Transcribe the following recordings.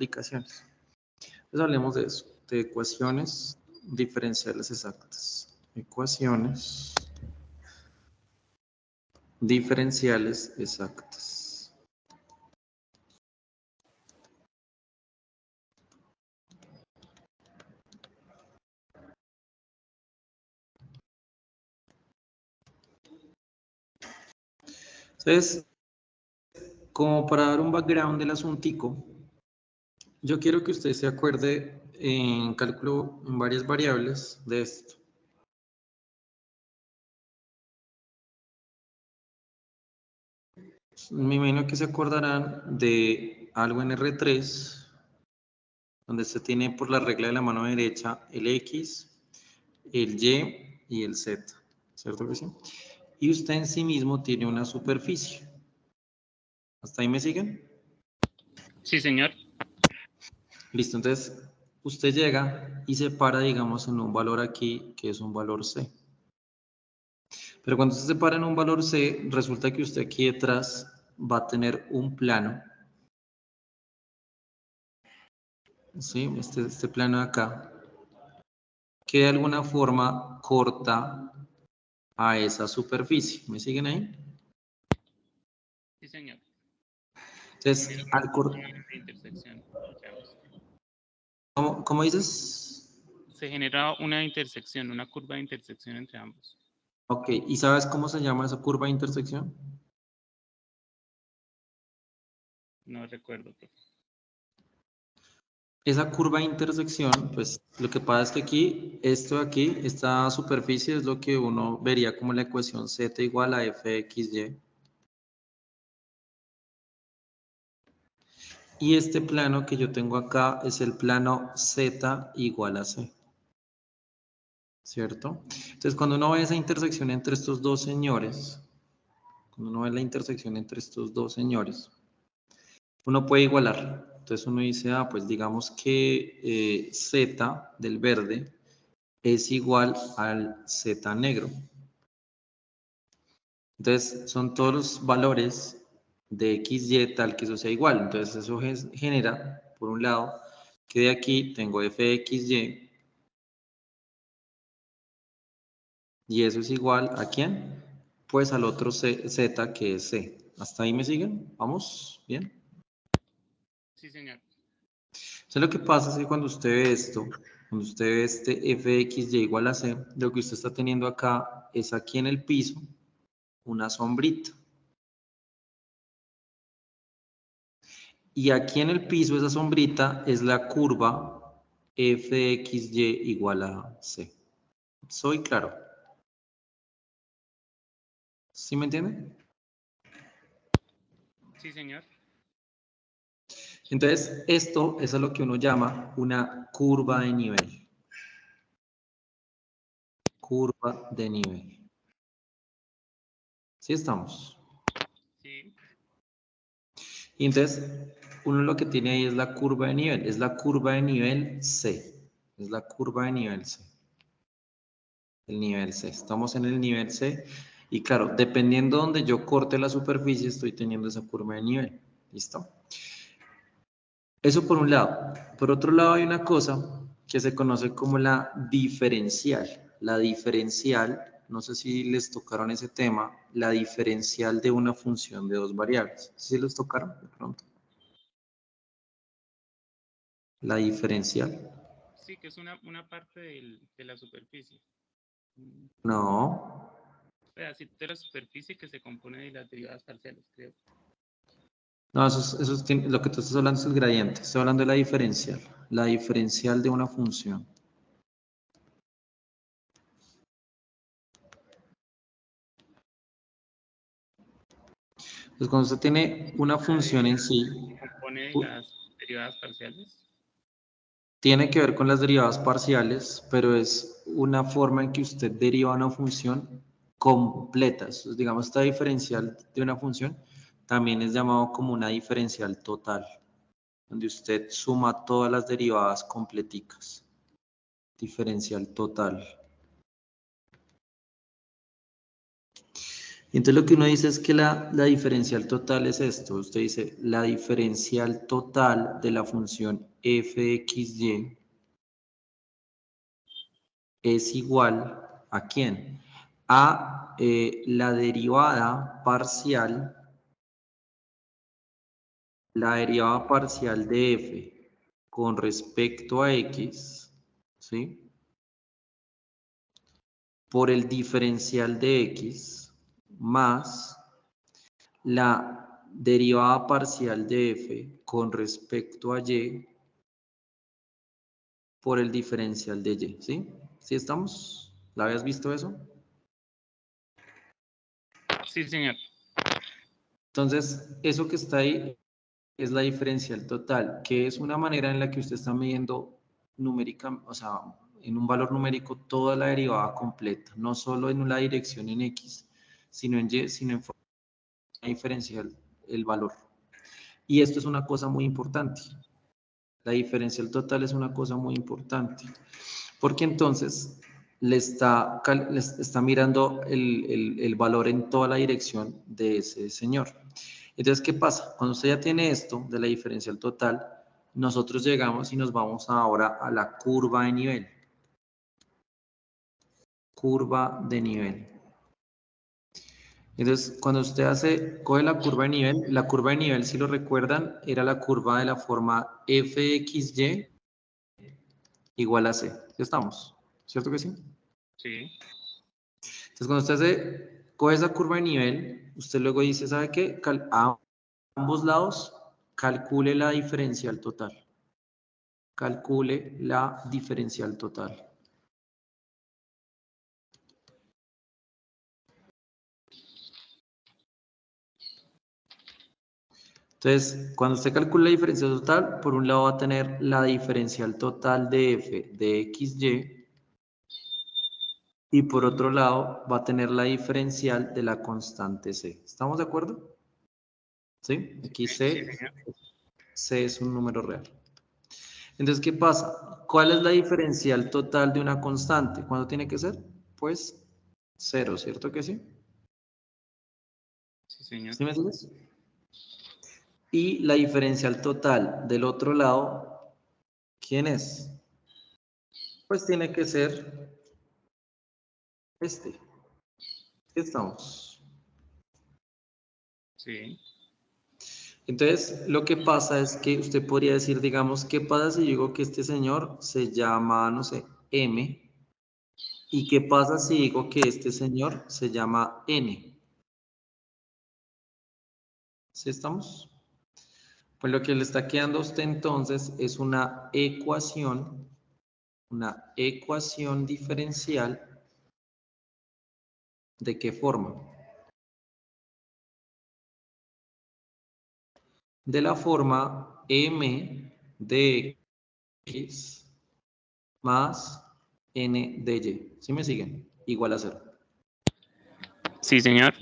aplicaciones. Entonces hablemos de eso, de ecuaciones diferenciales exactas. Ecuaciones diferenciales exactas. Entonces, como para dar un background del asuntico, yo quiero que usted se acuerde en cálculo en varias variables de esto. Me imagino que se acordarán de algo en R3, donde se tiene por la regla de la mano derecha el X, el Y y el Z, ¿cierto que sí? Y usted en sí mismo tiene una superficie. ¿Hasta ahí me siguen? Sí, señor. Listo, entonces usted llega y se para, digamos, en un valor aquí, que es un valor C. Pero cuando usted se para en un valor C, resulta que usted aquí detrás va a tener un plano. ¿Sí? Este plano de acá, que de alguna forma corta a esa superficie. ¿Me siguen ahí? Sí, señor. Entonces, al cortar... Intersección entre ambos. ¿Cómo dices? Se genera una intersección, una curva de intersección entre ambos. Ok, ¿y sabes cómo se llama esa curva de intersección? No recuerdo, profe. Esa curva de intersección, pues lo que pasa es que aquí, esto de aquí, esta superficie es lo que uno vería como la ecuación z igual a f de xy. Y este plano que yo tengo acá es el plano z igual a c. ¿Cierto? Entonces, cuando uno ve esa intersección entre estos dos señores, cuando uno ve la intersección entre estos dos señores, uno puede igualar. Entonces uno dice, pues digamos que z del verde es igual al z negro. Entonces son todos los valores de x, y tal que eso sea igual. Entonces eso genera, por un lado, que de aquí tengo f de x, y eso es igual ¿a quién? Pues al otro z que es c. ¿Hasta ahí me siguen? ¿Vamos? ¿Bien? Sí, señor. Entonces lo que pasa es que cuando usted ve esto, cuando usted ve este f de x, y igual a c, lo que usted está teniendo acá es aquí en el piso una sombrita. Y aquí en el piso esa sombrita es la curva f de x, y igual a c. ¿Soy claro? ¿Sí me entienden? Sí, señor. Entonces, esto es lo que uno llama una curva de nivel. Curva de nivel. ¿Sí estamos? Sí. Y entonces, uno lo que tiene ahí es la curva de nivel. Es la curva de nivel C. Es la curva de nivel C. El nivel C. Estamos en el nivel C. Y claro, dependiendo de donde yo corte la superficie, estoy teniendo esa curva de nivel. ¿Listo? Eso por un lado. Por otro lado hay una cosa que se conoce como la diferencial. La diferencial, no sé si les tocaron ese tema, la diferencial de una función de dos variables. ¿Sí les tocaron de pronto? La diferencial. Sí, que es una parte de la superficie. No. Un pedacito de la superficie que se compone de las derivadas parciales, creo. No, lo que tú estás hablando es el gradiente. Estoy hablando de la diferencial. La diferencial de una función. Entonces, cuando usted tiene una función en sí, ¿Se compone de las derivadas parciales? tiene que ver con las derivadas parciales, pero es una forma en que usted deriva una función completa. Entonces, digamos, esta diferencial de una función también es llamado como una diferencial total, donde usted suma todas las derivadas completicas. Diferencial total. Y entonces lo que uno dice es que la diferencial total es esto. Usted dice, la diferencial total de la función f de xy es igual ¿a quién? A la derivada parcial de f con respecto a x, ¿sí? Por el diferencial de x más la derivada parcial de f con respecto a y por el diferencial de y, ¿sí? ¿Sí estamos? ¿La habías visto eso? Sí, señor. Entonces, eso que está ahí es la diferencial total, que es una manera en la que usted está midiendo numérica, o sea, en un valor numérico toda la derivada completa, no solo en la dirección en x, sino en y, sino en forma diferencial el valor. Y esto es una cosa muy importante. La diferencial total es una cosa muy importante, porque entonces le está mirando el valor en toda la dirección de ese señor. Entonces, ¿qué pasa? Cuando usted ya tiene esto de la diferencial total, nosotros llegamos y nos vamos ahora a la curva de nivel. Curva de nivel. Entonces, cuando usted coge la curva de nivel, si lo recuerdan, era la curva de la forma fxy igual a c. ¿Ya estamos? ¿Cierto que sí? Sí. Entonces, cuando usted coge esa curva de nivel, usted luego dice, ¿sabe qué? A ambos lados, calcule la diferencial total. Calcule la diferencial total. Entonces, cuando usted calcula la diferencial total, por un lado va a tener la diferencial total de f de xy y por otro lado va a tener la diferencial de la constante c. ¿Estamos de acuerdo? ¿Sí? Aquí Sí, señor. c es un número real. Entonces, ¿qué pasa? ¿Cuál es la diferencial total de una constante? ¿Cuándo tiene que ser? Pues 0, ¿cierto que sí? Sí, señor. ¿Sí me entiendes? Y la diferencial total del otro lado, ¿quién es? Pues tiene que ser este. ¿Qué estamos? Sí. Entonces, lo que pasa es que usted podría decir, digamos, ¿qué pasa si yo digo que este señor se llama, no sé, M? ¿Y qué pasa si digo que este señor se llama N? ¿Sí estamos? Pues lo que le está quedando a usted entonces es una ecuación diferencial. ¿De qué forma? De la forma m de x más n de y. ¿Sí me siguen? Igual a 0. Sí, señor.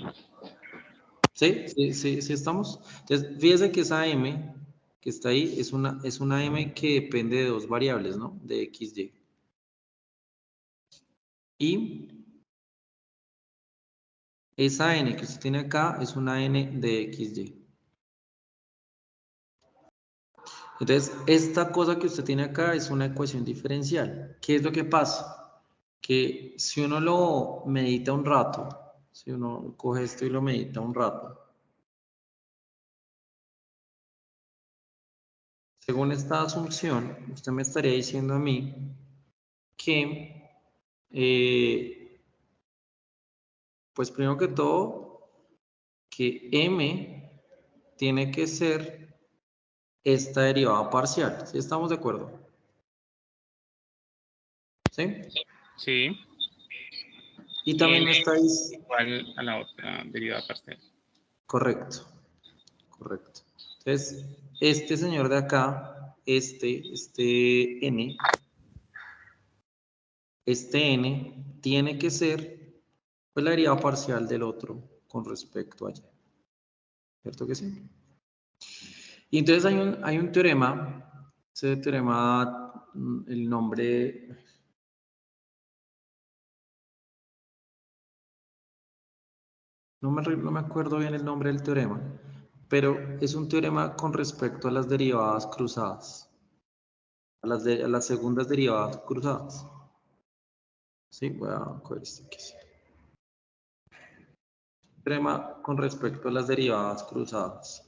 ¿Sí? ¿Sí estamos? Entonces, fíjese que esa m que está ahí es una m que depende de dos variables, ¿no? De x, y. Y esa n que usted tiene acá es una n de x, y. Entonces, esta cosa que usted tiene acá es una ecuación diferencial. ¿Qué es lo que pasa? Que si uno lo medita un rato, si uno coge esto y lo medita un rato, según esta asunción, usted me estaría diciendo a mí que, pues primero que todo, que m tiene que ser esta derivada parcial. ¿Sí estamos de acuerdo? ¿Sí? Sí. Y Y también n me estáis... igual a la otra derivada parcial. Correcto, correcto. Entonces, este señor de acá, este n tiene que ser pues, la derivada parcial del otro con respecto a y. ¿Cierto que sí? Y entonces hay un teorema, ese teorema, el nombre, No me acuerdo bien el nombre del teorema, pero es un teorema con respecto a las derivadas cruzadas, a las segundas derivadas cruzadas. Sí, voy a coger este que sí. Teorema con respecto a las derivadas cruzadas.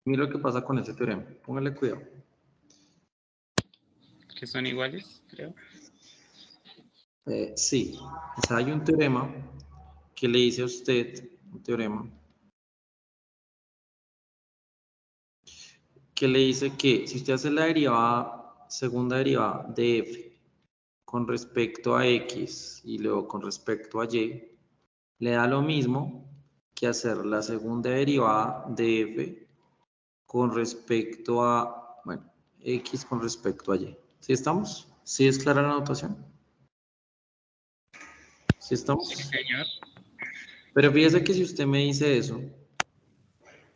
Mira lo que pasa con este teorema, póngale cuidado. Que son iguales, creo. Sí, o sea, hay un teorema que le dice a usted, un teorema, que le dice que si usted hace la derivada, segunda derivada de f con respecto a x y luego con respecto a y, le da lo mismo que hacer la segunda derivada de f con respecto a, bueno, x con respecto a y. ¿Sí estamos? ¿Sí es clara la notación? ¿Sí estamos? Sí, señor. Pero fíjese que si usted me dice eso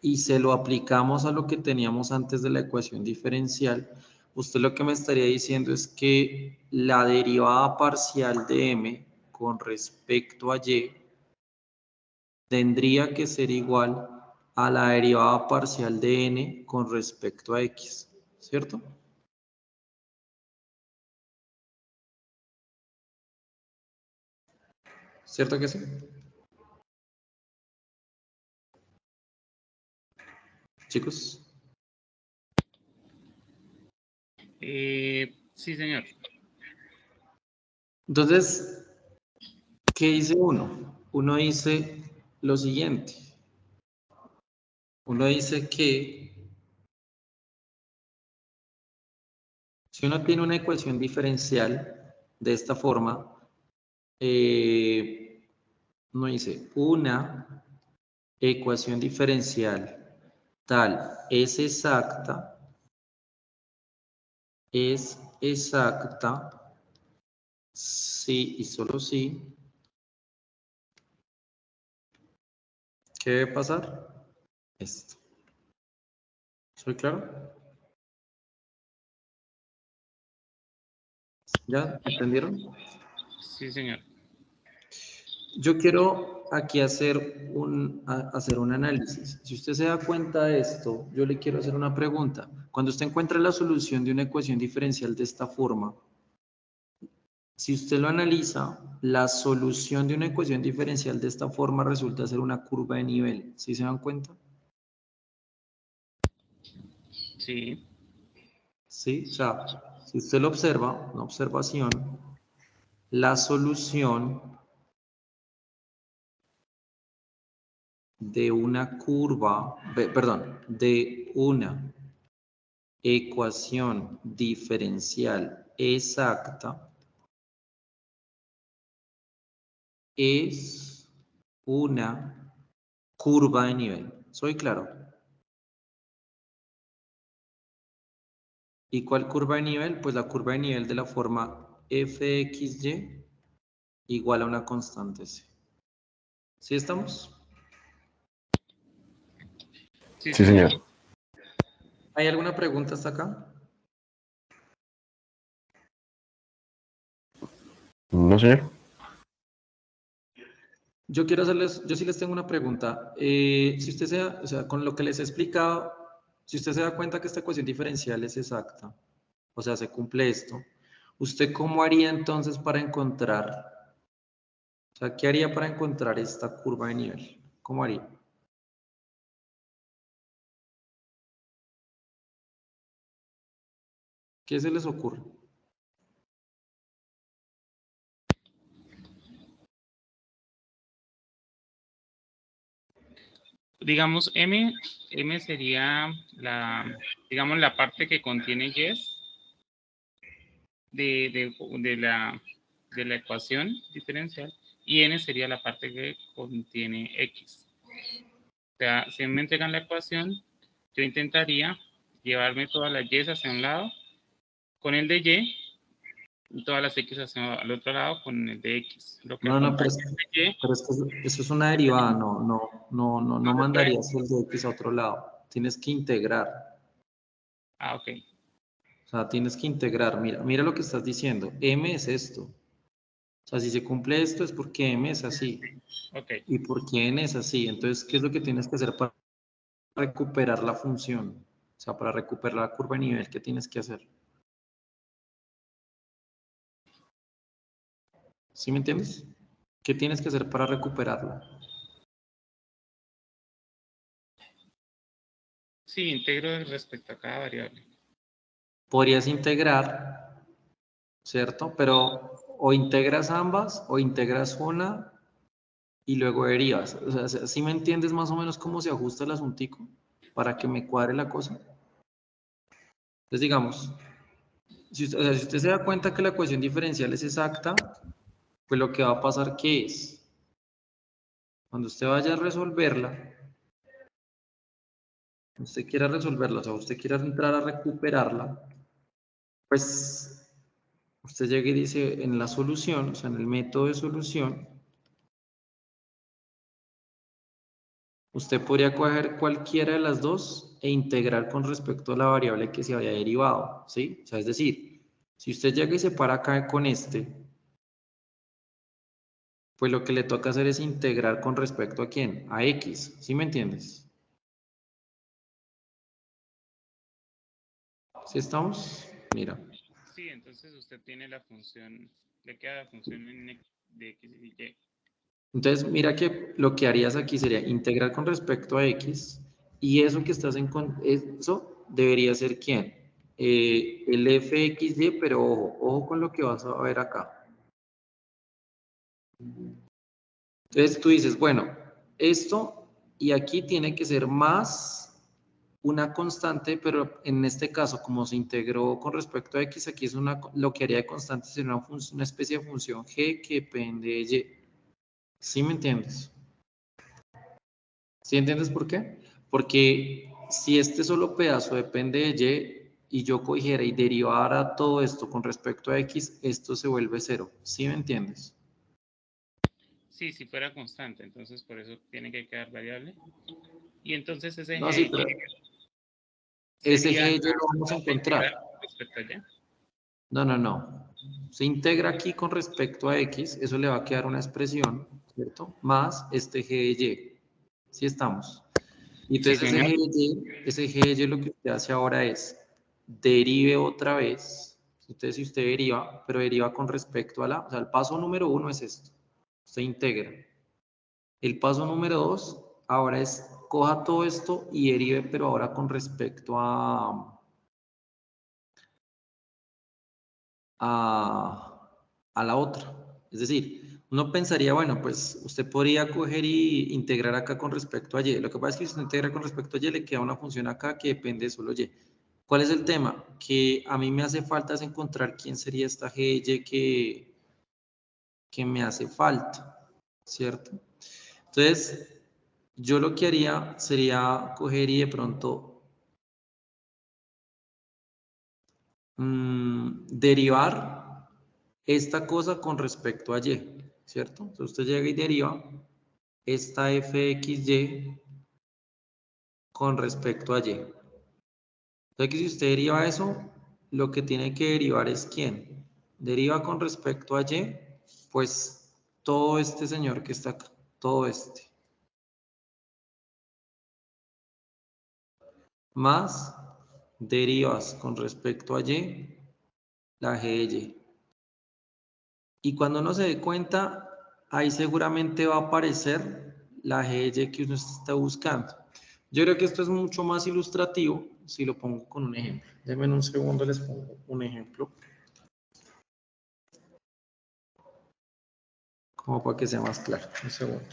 y se lo aplicamos a lo que teníamos antes de la ecuación diferencial, usted lo que me estaría diciendo es que la derivada parcial de m con respecto a y tendría que ser igual a la derivada parcial de n con respecto a x, ¿cierto? ¿Cierto que sí? Chicos. Sí, señor. Entonces, ¿qué dice uno? Uno dice lo siguiente. Uno dice que si uno tiene una ecuación diferencial de esta forma, uno dice una ecuación diferencial tal es exacta si y solo si, ¿qué debe pasar? Esto. ¿Soy claro? ¿Ya entendieron? Sí, señor. Yo quiero aquí hacer hacer un análisis. Si usted se da cuenta de esto, yo le quiero hacer una pregunta. Cuando usted encuentra la solución de una ecuación diferencial de esta forma, si usted lo analiza, la solución de una ecuación diferencial de esta forma resulta ser una curva de nivel. ¿Sí se dan cuenta? Sí. Sí, o sea, si usted lo observa, una observación, la solución de una curva, perdón, de una ecuación diferencial exacta es una curva de nivel. ¿Soy claro? ¿Y cuál curva de nivel? Pues la curva de nivel de la forma f de xy igual a una constante c. ¿Sí estamos? Sí, Sí, señor. señor. ¿Hay alguna pregunta hasta acá? No, señor. Yo sí les tengo una pregunta. Si usted o sea, con lo que les he explicado, si usted se da cuenta que esta ecuación diferencial es exacta, o sea, se cumple esto, ¿usted cómo haría entonces para encontrar, o sea, qué haría para encontrar esta curva de nivel? ¿Cómo haría? ¿Qué se les ocurre? Digamos, M sería digamos, la parte que contiene yes de la ecuación diferencial y N sería la parte que contiene X. O sea, si me entregan la ecuación, yo intentaría llevarme todas las Y hacia un lado con el de y todas las X hacia el otro lado con el de X. Lo que No, no, acompaña el de Y pero es que eso es una derivada, no no se puede. mandarías el de X a otro lado. Tienes que integrar. Ah, ok. O sea, tienes que integrar. Mira lo que estás diciendo. M es esto. O sea, si se cumple esto es porque M es así. Ok. Y porque N es así. Entonces, ¿qué es lo que tienes que hacer para recuperar la función? O sea, para recuperar la curva de nivel, ¿qué tienes que hacer? ¿Sí me entiendes? ¿Qué tienes que hacer para recuperarla? Sí, integro respecto a cada variable. Podrías integrar, ¿cierto? Pero o integras ambas o integras una y luego derivas. O sea, ¿sí me entiendes más o menos cómo se ajusta el asuntico para que me cuadre la cosa? Entonces, digamos, si usted, o sea, si usted se da cuenta que la ecuación diferencial es exacta, pues lo que va a pasar que es, cuando usted vaya a resolverla, usted quiera resolverla, o sea, usted quiera entrar a recuperarla, pues usted llega y dice en la solución, o sea, en el método de solución, usted podría coger cualquiera de las dos e integrar con respecto a la variable que se había derivado, ¿sí? O sea, es decir, si usted llega y se para acá con este, pues lo que le toca hacer es integrar con respecto a quién, a X, ¿sí me entiendes? ¿Sí estamos? Mira. Sí, entonces usted tiene la función, le queda la función de X y Y. Entonces, mira que lo que harías aquí sería integrar con respecto a X y eso que estás en... Eso debería ser ¿quién? El fxy, pero ojo, ojo con lo que vas a ver acá. Entonces tú dices, bueno, esto y aquí tiene que ser más una constante, pero en este caso, como se integró con respecto a X, aquí es lo que haría de constante sería una especie de función G que depende de Y. ¿Sí me entiendes? ¿Sí entiendes por qué? Porque si este solo pedazo depende de Y yo cogiera y derivara todo esto con respecto a X, esto se vuelve cero. ¿Sí me entiendes? Sí, si fuera constante, entonces por eso tiene que quedar variable. Y entonces ese No, sí, G pero ese sería G lo vamos a la encontrar. integral respecto a Y. No, no, no. Se integra aquí con respecto a X, eso le va a quedar una expresión, ¿cierto? Más este G de Y. ¿Sí estamos? Y Sí, entonces señor. ese G de Y lo que usted hace ahora es derive otra vez. Entonces, si usted deriva, pero deriva con respecto a o sea, el paso número 1 es esto. Usted integra. El paso número 2 ahora es coja todo esto y derive, pero ahora con respecto a la otra. Es decir, uno pensaría, bueno, pues usted podría coger y integrar acá con respecto a Y. Lo que pasa es que si usted integra con respecto a Y, le queda una función acá que depende de solo Y. ¿Cuál es el tema? Que a mí me hace falta es encontrar quién sería esta G de Y que me hace falta, ¿cierto? Entonces, yo lo que haría sería coger y de pronto derivar esta cosa con respecto a Y, ¿cierto? Entonces usted llega y deriva esta fxy con respecto a Y. Entonces que si usted deriva eso, lo que tiene que derivar es ¿quién? Deriva con respecto a Y, pues todo este señor que está acá, todo este. Más derivas con respecto a Y, la G de Y. Y cuando uno se dé cuenta, ahí seguramente va a aparecer la G de Y que uno está buscando. Yo creo que esto es mucho más ilustrativo si lo pongo con un ejemplo. Denme un segundo, les pongo un ejemplo. Como para que sea más claro. Un segundo.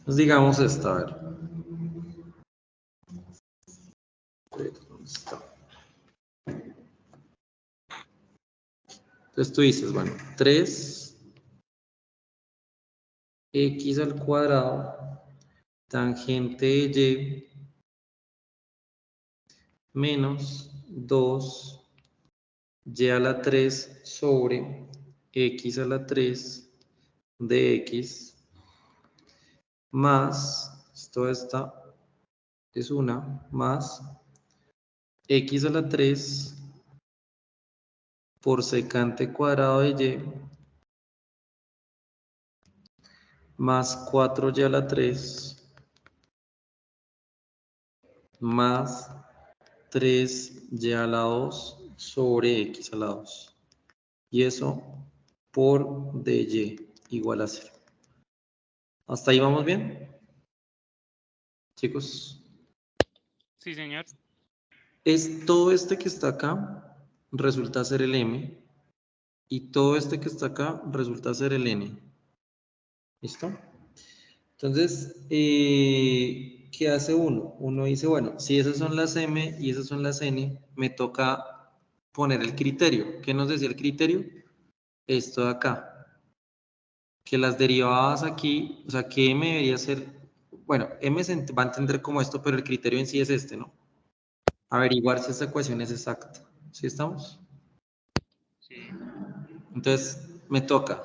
Pues digamos esta, a ver. ¿Dónde está? Entonces tú dices, bueno, 3x al cuadrado tangente de y menos 2y a la 3 sobre x a la 3 de x más, esto esta es una, más x a la 3 por secante cuadrado de y más 4y a la 3 más 3y a la 2 sobre x a la 2. Y eso por dy igual a 0. ¿Hasta ahí vamos bien? Chicos. Sí, señor. Es todo este que está acá resulta ser el m. Y todo este que está acá resulta ser el n. ¿Listo? Entonces, ¿qué hace uno? Uno dice, bueno, si esas son las m y esas son las n, me toca poner el criterio. ¿Qué nos decía el criterio? Esto de acá. Que las derivadas aquí, o sea, que m debería ser, bueno, m se va a entender como esto, pero el criterio en sí es este, ¿no? Averiguar si esta ecuación es exacta. ¿Sí estamos? Sí. Entonces, me toca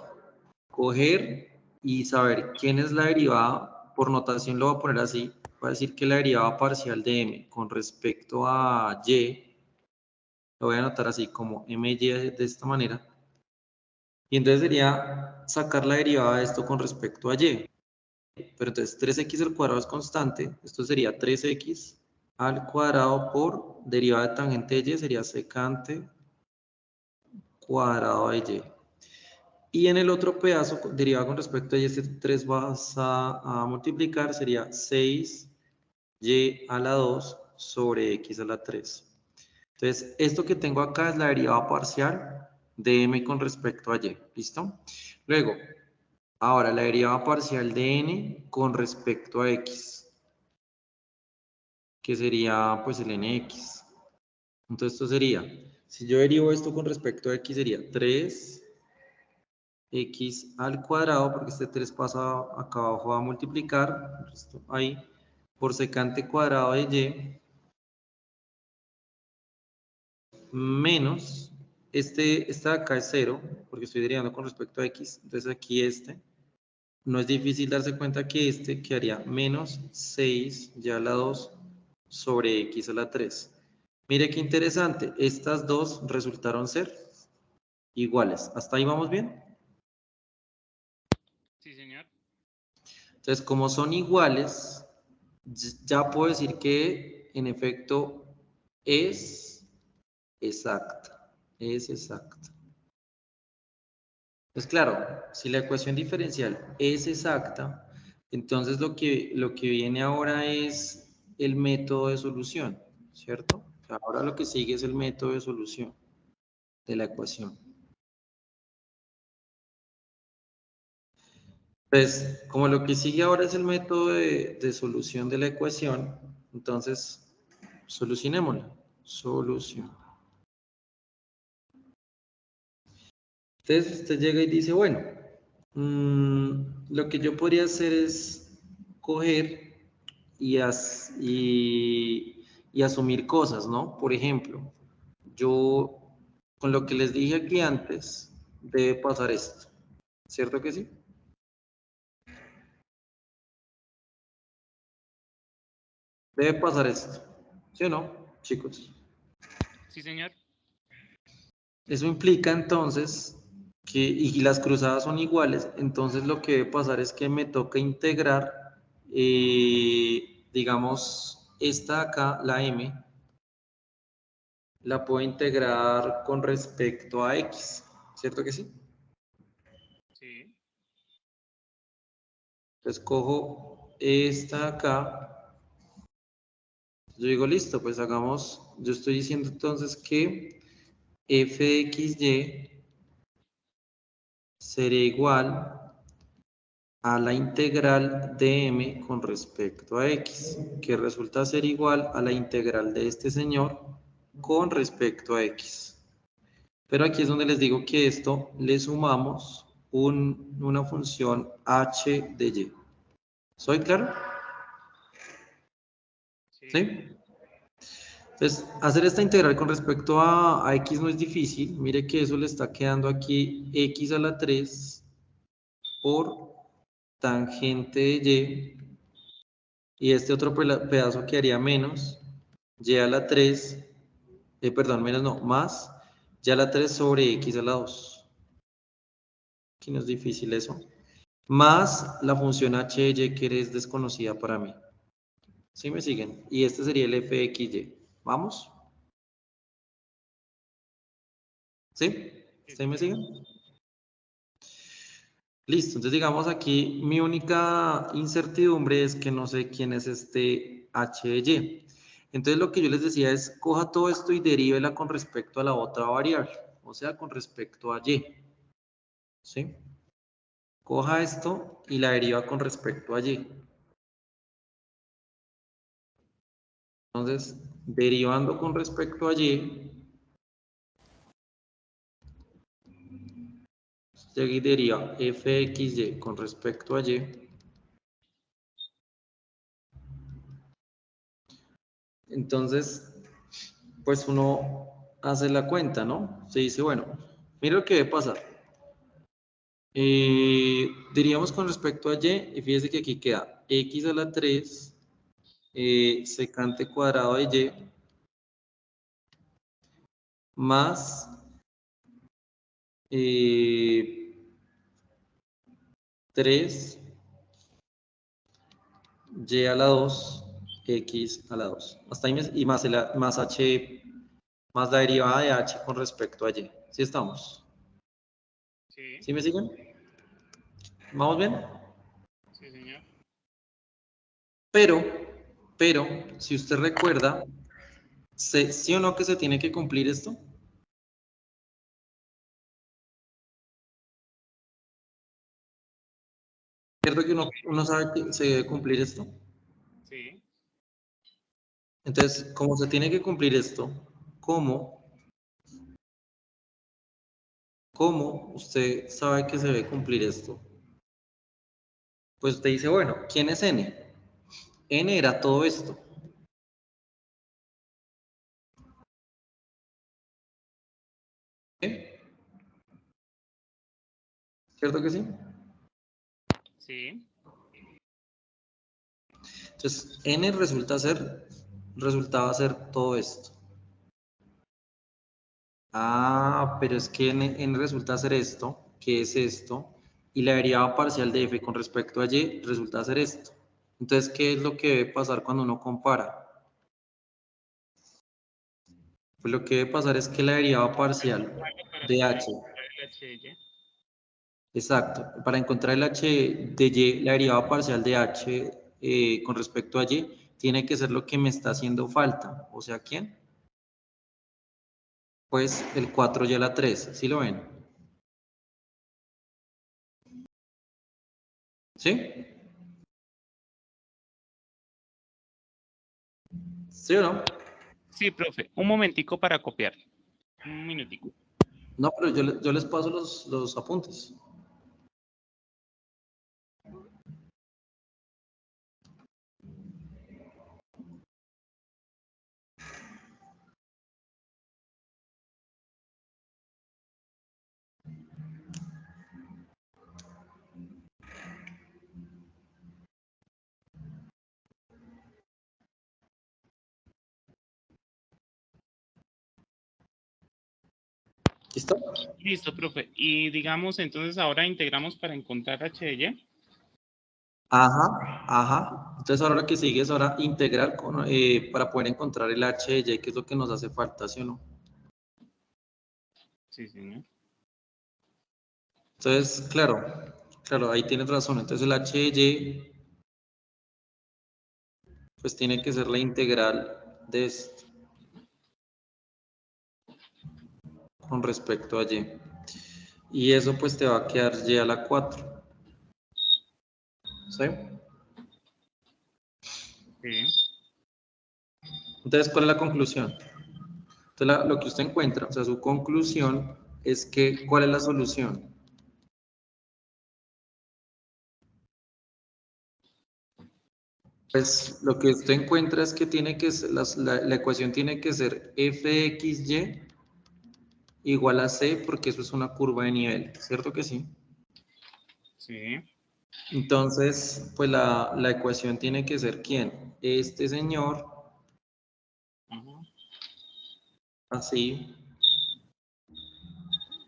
coger y saber quién es la derivada. Por notación lo voy a poner así. Voy a decir que la derivada parcial de m con respecto a y, lo voy a anotar así como my de esta manera. Y entonces sería sacar la derivada de esto con respecto a y. Pero entonces 3x al cuadrado es constante. Esto sería 3x al cuadrado por derivada de tangente de y sería secante cuadrado de y. Y en el otro pedazo, derivada con respecto a y, este 3 vas a multiplicar, sería 6y a la 2 sobre x a la 3. Entonces, esto que tengo acá es la derivada parcial de m con respecto a y. ¿Listo? Luego, ahora la derivada parcial de n con respecto a x, que sería pues el nx. Entonces, esto sería, si yo derivo esto con respecto a x, sería 3 x al cuadrado, porque este 3 pasa acá abajo a multiplicar, esto ahí, por secante cuadrado de y, menos, este de acá es 0, porque estoy derivando con respecto a x, entonces aquí no es difícil darse cuenta que este quedaría menos 6 ya a la 2 sobre x a la 3. Mire qué interesante, estas dos resultaron ser iguales. ¿Hasta ahí vamos bien? Sí, señor. Entonces, como son iguales, ya puedo decir que en efecto es exacta. Es exacta. Pues claro, si la ecuación diferencial es exacta, entonces lo que viene ahora es el método de solución, ¿cierto? Ahora lo que sigue es el método de solución de la ecuación. Pues como lo que sigue ahora es el método de solución de la ecuación, entonces solucionémosla. Solución. Entonces usted llega y dice, bueno, lo que yo podría hacer es coger y asumir cosas, ¿no? Por ejemplo, yo con lo que les dije aquí antes, debe pasar esto, ¿cierto que sí? Debe pasar esto, ¿sí o no, chicos? Sí, señor. Eso implica entonces que, y las cruzadas son iguales, entonces lo que debe pasar es que me toca integrar, digamos, esta de acá, la m, la puedo integrar con respecto a x, ¿cierto que sí? Sí. Entonces cojo esta de acá, yo digo, listo, pues hagamos, yo estoy diciendo entonces que f de xy sería igual a la integral de m con respecto a x, que resulta ser igual a la integral de este señor con respecto a x. Pero aquí es donde les digo que esto le sumamos una función h de y. ¿Soy claro? ¿Sí? Entonces, hacer esta integral con respecto a x no es difícil. Mire que eso le está quedando aquí x a la 3 por tangente de y. Y este otro pedazo quedaría menos y a la 3, perdón, menos no, más y a la 3 sobre x a la 2. Aquí no es difícil eso. Más la función h de y que es desconocida para mí. ¿Sí me siguen? Y este sería el f de xy. ¿Vamos? ¿Sí? ¿Sí me siguen? Listo, entonces digamos aquí mi única incertidumbre es que no sé quién es este h de y. Entonces lo que yo les decía es, coja todo esto y derívela con respecto a la otra variable, o sea, con respecto a y. ¿Sí? Coja esto y la deriva con respecto a y. Entonces, derivando con respecto a y, aquí deriva fxy con respecto a y. Entonces, pues uno hace la cuenta, ¿no? Se dice, bueno, mira lo que debe pasar. Diríamos con respecto a y fíjese que aquí queda x a la 3 secante cuadrado de y más 3 y a la 2 x a la 2 hasta ahí y más, más h más la derivada de h con respecto a y. ¿Sí estamos? Sí. ¿Sí me siguen? ¿Vamos bien? Sí, señor. Pero, si usted recuerda, ¿sí o no que se tiene que cumplir esto? ¿Cierto que uno sabe que se debe cumplir esto? Sí. Entonces, como se tiene que cumplir esto, ¿cómo usted sabe que se debe cumplir esto? Pues usted dice, bueno, ¿quién es n? N era todo esto. ¿Sí? ¿Cierto que sí? Sí. Entonces, n resultaba ser todo esto. Ah, pero es que n resulta ser esto, que es esto, y la derivada parcial de f con respecto a y resulta ser esto. Entonces, ¿qué es lo que debe pasar cuando uno compara? Pues lo que debe pasar es que la derivada parcial Para de poder h, encontrar el h de y. exacto, para encontrar el h de y, la derivada parcial de h con respecto a y, tiene que ser lo que me está haciendo falta. O sea, ¿quién? Pues el 4 y a la 3, ¿sí lo ven? ¿Sí? ¿Sí o no? Sí, profe. Un momentico para copiar. Un minutico. No, pero yo les paso los apuntes. ¿Listo? Listo, profe. Y digamos, entonces ahora integramos para encontrar h de y. Ajá, ajá. Entonces ahora lo que sigue es ahora integrar para poder encontrar el h de y, que es lo que nos hace falta, ¿sí o no? Sí, señor. Entonces, claro, ahí tienes razón. Entonces el h de y, pues tiene que ser la integral de esto con respecto a y. Y eso pues te va a quedar y a la 4. ¿Sí? Sí. Entonces, ¿cuál es la conclusión? Entonces, lo que usted encuentra, o sea, su conclusión es que, ¿cuál es la solución? Pues lo que usted encuentra es que tiene que ser, la ecuación tiene que ser fxy igual a c, porque eso es una curva de nivel, ¿cierto que sí? Sí. Entonces, pues la ecuación tiene que ser ¿quién? Este señor, Ajá. así,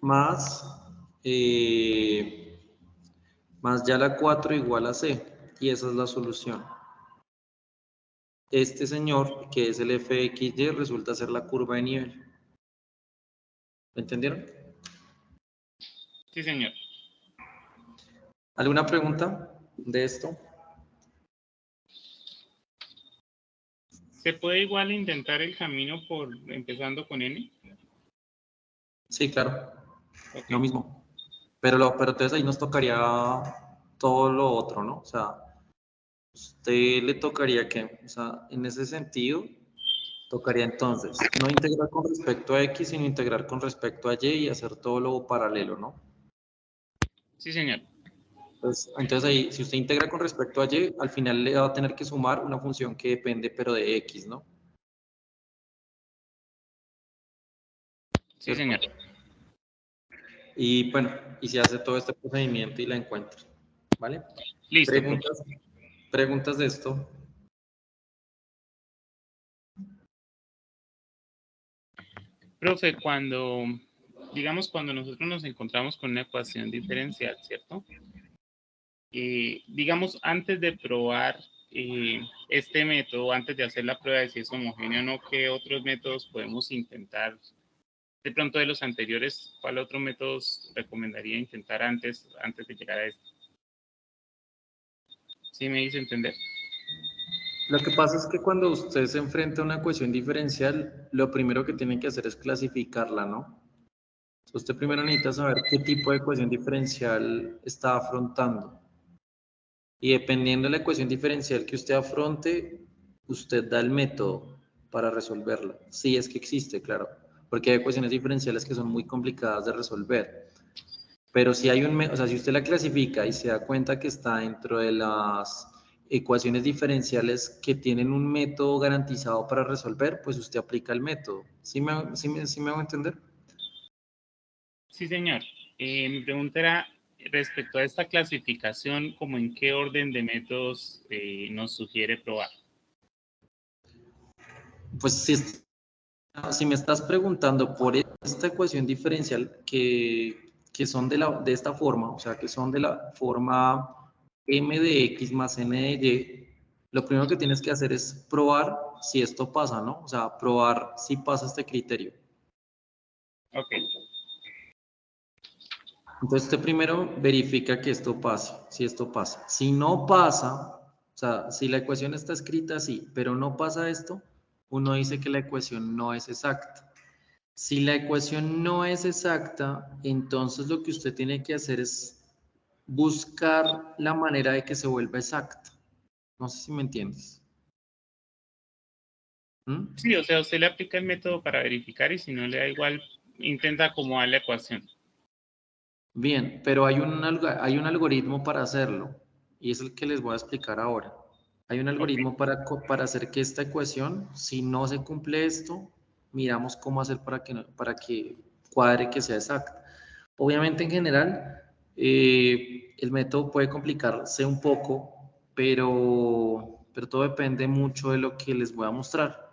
más, más ya la 4 igual a c, y esa es la solución. Este señor, que es el fxy, resulta ser la curva de nivel. ¿Me entendieron? Sí, señor. ¿Alguna pregunta de esto? ¿Se puede igual intentar el camino por empezando con n? Sí, claro, Ok. lo mismo. Pero entonces ahí nos tocaría todo lo otro, ¿no? O sea, usted le tocaría que, o sea, en ese sentido, tocaría entonces no integrar con respecto a x, sino integrar con respecto a y y hacer todo lo paralelo, ¿no? Sí, señor. Entonces ahí, si usted integra con respecto a y, al final le va a tener que sumar una función que depende, pero de x, ¿no? Sí, ¿Cierto? señor. Y bueno, y se hace todo este procedimiento y la encuentra, ¿vale? Listo, profe. Preguntas de esto. Profe, cuando nosotros nos encontramos con una ecuación diferencial, ¿cierto? Digamos, antes de probar este método, antes de hacer la prueba de si es homogéneo o no, ¿qué otros métodos podemos intentar? De pronto de los anteriores, ¿cuál otro método recomendaría intentar antes de llegar a esto? ¿Sí me hice entender? Lo que pasa es que cuando usted se enfrenta a una ecuación diferencial, lo primero que tiene que hacer es clasificarla, ¿no? Usted primero necesita saber qué tipo de ecuación diferencial está afrontando. Y dependiendo de la ecuación diferencial que usted afronte, usted da el método para resolverla. Si es que existe, claro. Porque hay ecuaciones diferenciales que son muy complicadas de resolver. Pero si hay o sea, si usted la clasifica y se da cuenta que está dentro de las ecuaciones diferenciales que tienen un método garantizado para resolver, pues usted aplica el método. ¿Sí me hago entender? Sí, señor. Mi pregunta era respecto a esta clasificación, ¿como en qué orden de métodos nos sugiere probar? Pues si me estás preguntando por esta ecuación diferencial que son de esta forma, o sea, que son de la forma m de x más n de y, lo primero que tienes que hacer es probar si esto pasa, ¿no? O sea, probar si pasa este criterio. Ok. Entonces usted primero verifica que esto pase, si esto pasa. Si no pasa, o sea, si la ecuación está escrita así, pero no pasa esto, uno dice que la ecuación no es exacta. Si la ecuación no es exacta, entonces lo que usted tiene que hacer es buscar la manera de que se vuelva exacta. No sé si me entiendes. ¿Mm? Sí, o sea, usted le aplica el método para verificar y si no le da igual, intenta acomodar la ecuación. Bien, pero hay un algoritmo para hacerlo y es el que les voy a explicar ahora. Hay un Ok. algoritmo para hacer que esta ecuación, si no se cumple esto, miramos cómo hacer para que cuadre que sea exacta. Obviamente en general, el método puede complicarse un poco, pero todo depende mucho de lo que les voy a mostrar.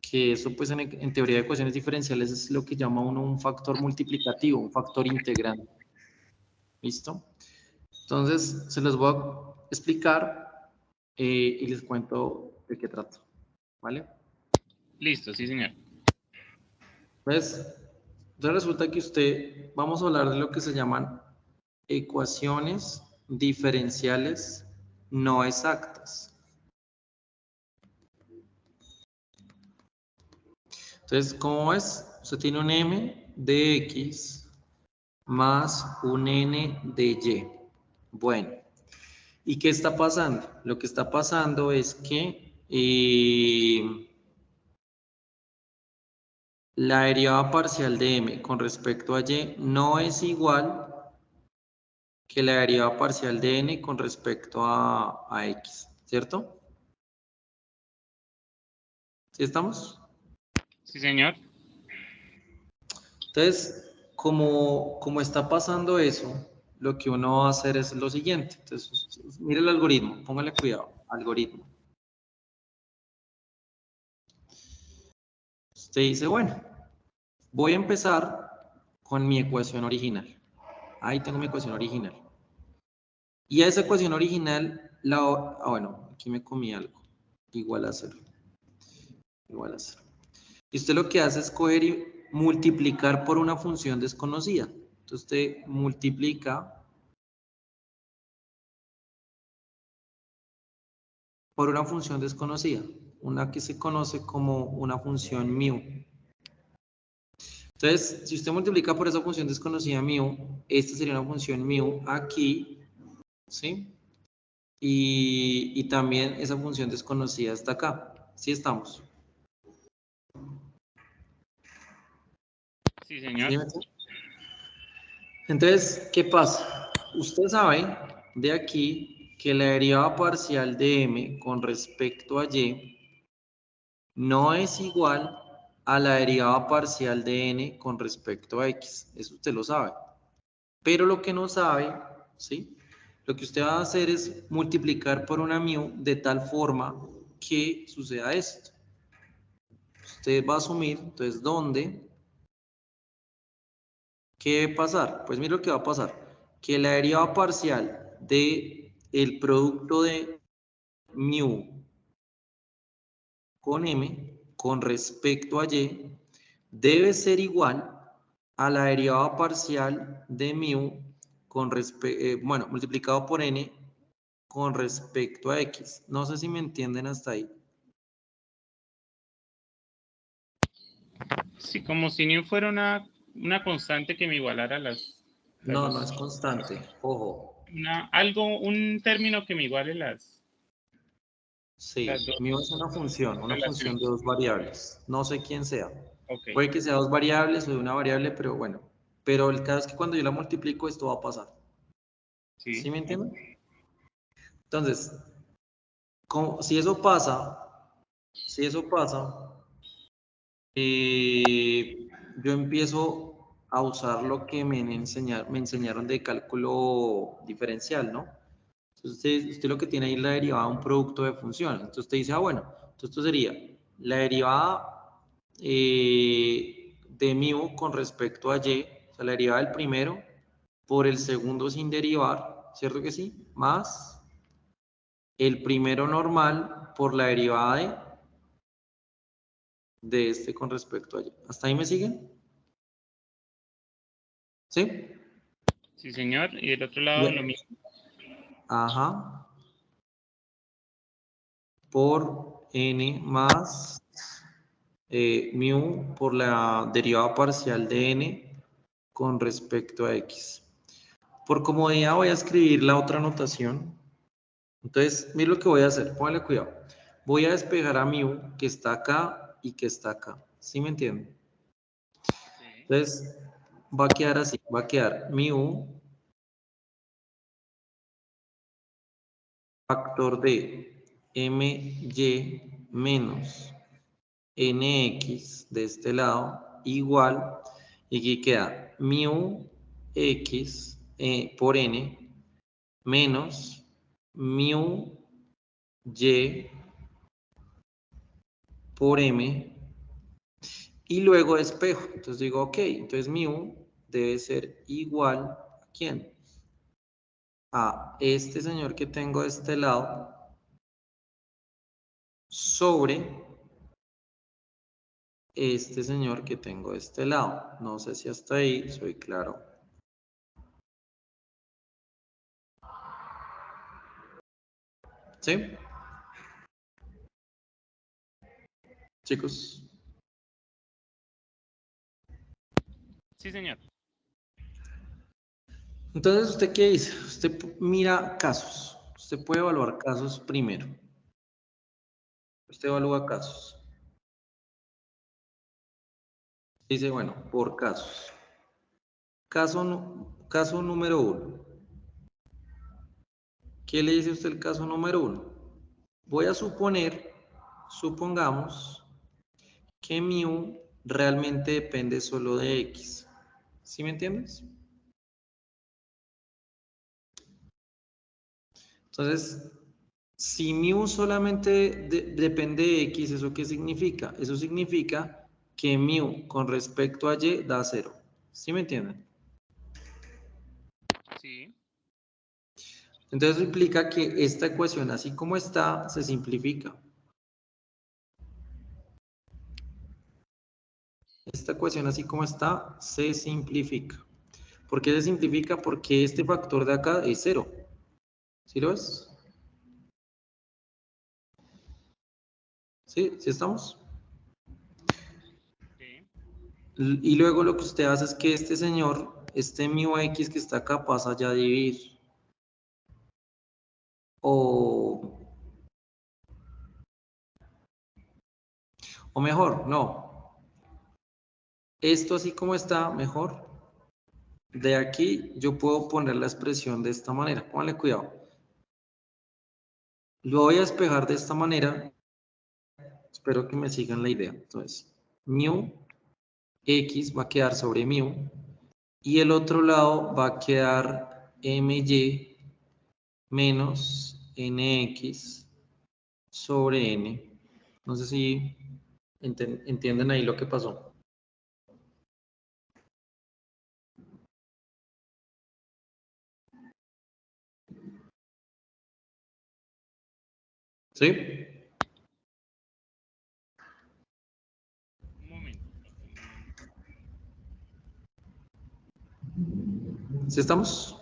Que eso pues en teoría de ecuaciones diferenciales es lo que llama uno un factor multiplicativo, un factor integrante. ¿Listo? Entonces, se los voy a explicar y les cuento de qué trato. ¿Vale? Listo, sí, señor. Entonces resulta que vamos a hablar de lo que se llaman ecuaciones diferenciales no exactas. Entonces, ¿cómo es? Usted tiene un m de x más un n de y. Bueno, ¿y qué está pasando? Lo que está pasando es que la derivada parcial de m con respecto a y no es igual que la derivada parcial de n con respecto a x, ¿cierto? ¿Sí estamos? Sí, señor. Entonces, como está pasando eso, lo que uno va a hacer es lo siguiente. Entonces, mire el algoritmo, póngale cuidado, algoritmo. Usted dice, bueno, voy a empezar con mi ecuación original. Ahí tengo mi ecuación original. Y a esa ecuación original, bueno, aquí me comí algo. Igual a 0. Igual a 0. Y usted lo que hace es coger y multiplicar por una función desconocida. Entonces usted multiplica por una función desconocida, una que se conoce como una función mu. Entonces, si usted multiplica por esa función desconocida mu, esta sería una función mu aquí, ¿sí? Y también esa función desconocida está acá. ¿Sí estamos? Sí, señor. ¿Sí? Entonces, ¿qué pasa? Usted sabe de aquí que la derivada parcial de m con respecto a y no es igual a la derivada parcial de n con respecto a x. Eso usted lo sabe. Pero lo que no sabe, ¿sí? Lo que usted va a hacer es multiplicar por una mu de tal forma que suceda esto. Usted va a asumir, entonces, ¿dónde? ¿Qué va a pasar? Pues mire lo que va a pasar. Que la derivada parcial de el producto de mu con m con respecto a y debe ser igual a la derivada parcial de mu con bueno, multiplicado por n con respecto a x. No sé si me entienden hasta ahí. Sí, como si nu fuera una constante que me igualara las No, no dos. es constante. Ojo. Un término que me iguale las Sí, dos mu es una función relaciones. de dos variables. No sé quién sea. Ok, Puede que sea dos variables o de una variable, pero bueno. Pero el caso es que cuando yo la multiplico, esto va a pasar. ¿Sí sí, me entienden? Entonces, si eso pasa, yo empiezo a usar lo que me enseñaron de cálculo diferencial, ¿no? Entonces, usted lo que tiene ahí es la derivada de un producto de funciones. Entonces, usted dice, bueno, entonces esto sería la derivada de mu con respecto a y, o sea, la derivada del primero por el segundo sin derivar, ¿cierto que sí? Más el primero normal por la derivada de este con respecto a y. ¿Hasta ahí me siguen? ¿Sí? sí, señor. Y del otro lado lo Bien. mismo. Ajá. Por n más mu por la derivada parcial de n con respecto a x. Por comodidad voy a escribir la otra notación. Entonces, mire lo que voy a hacer. Póngale cuidado. Voy a despejar a mu que está acá y que está acá. ¿Sí me entienden? Sí. Entonces, va a quedar así. Va a quedar mu factor de my menos nx de este lado igual, y aquí queda mu x por n menos mu y por m, y luego despejo. Entonces digo, ok, entonces mu debe ser igual a ¿quién? A este señor que tengo de este lado sobre este señor que tengo de este lado. No sé si hasta ahí soy claro. ¿Sí? Chicos. Sí, señor. Entonces, ¿usted qué dice? Usted mira casos. Usted puede evaluar casos primero. Usted evalúa casos. Dice, bueno, por casos. Caso número 1. ¿Qué le dice usted el caso número 1? Voy a supongamos que mu realmente depende solo de x. ¿Sí me entiendes? Entonces, si mu solamente depende de x, ¿eso qué significa? Eso significa que mu con respecto a y da 0. ¿Sí me entienden? Sí. Entonces, eso implica que esta ecuación, así como está, se simplifica. Esta ecuación, así como está, se simplifica. ¿Por qué se simplifica? Porque este factor de acá es 0. ¿Sí lo ves? ¿Sí? ¿Sí estamos? Sí. Y luego lo que usted hace es que este señor, este mu x que está acá, pasa ya a dividir. O mejor, no. Esto así como está, mejor. De aquí yo puedo poner la expresión de esta manera. Póngale cuidado. Lo voy a despejar de esta manera. Espero que me sigan la idea. Entonces, mu x va a quedar sobre mu. Y el otro lado va a quedar my menos nx sobre n. No sé si entienden ahí lo que pasó. ¿Sí? Un momento. ¿Sí estamos?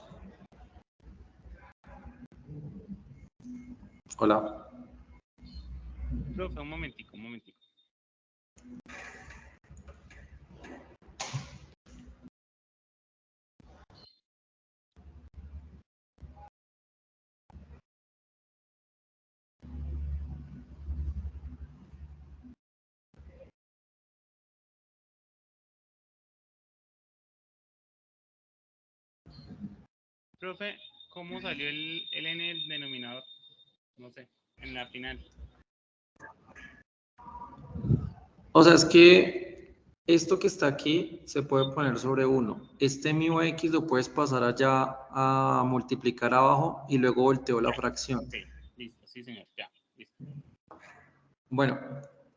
Hola. Profe, un momentico, un momentico. Profe, ¿cómo salió el n del denominador? No sé, en la final. O sea, es que esto que está aquí se puede poner sobre 1. Este mu x lo puedes pasar allá a multiplicar abajo y luego volteo la Ya. fracción. Ok, listo, sí señor, ya, listo. Bueno,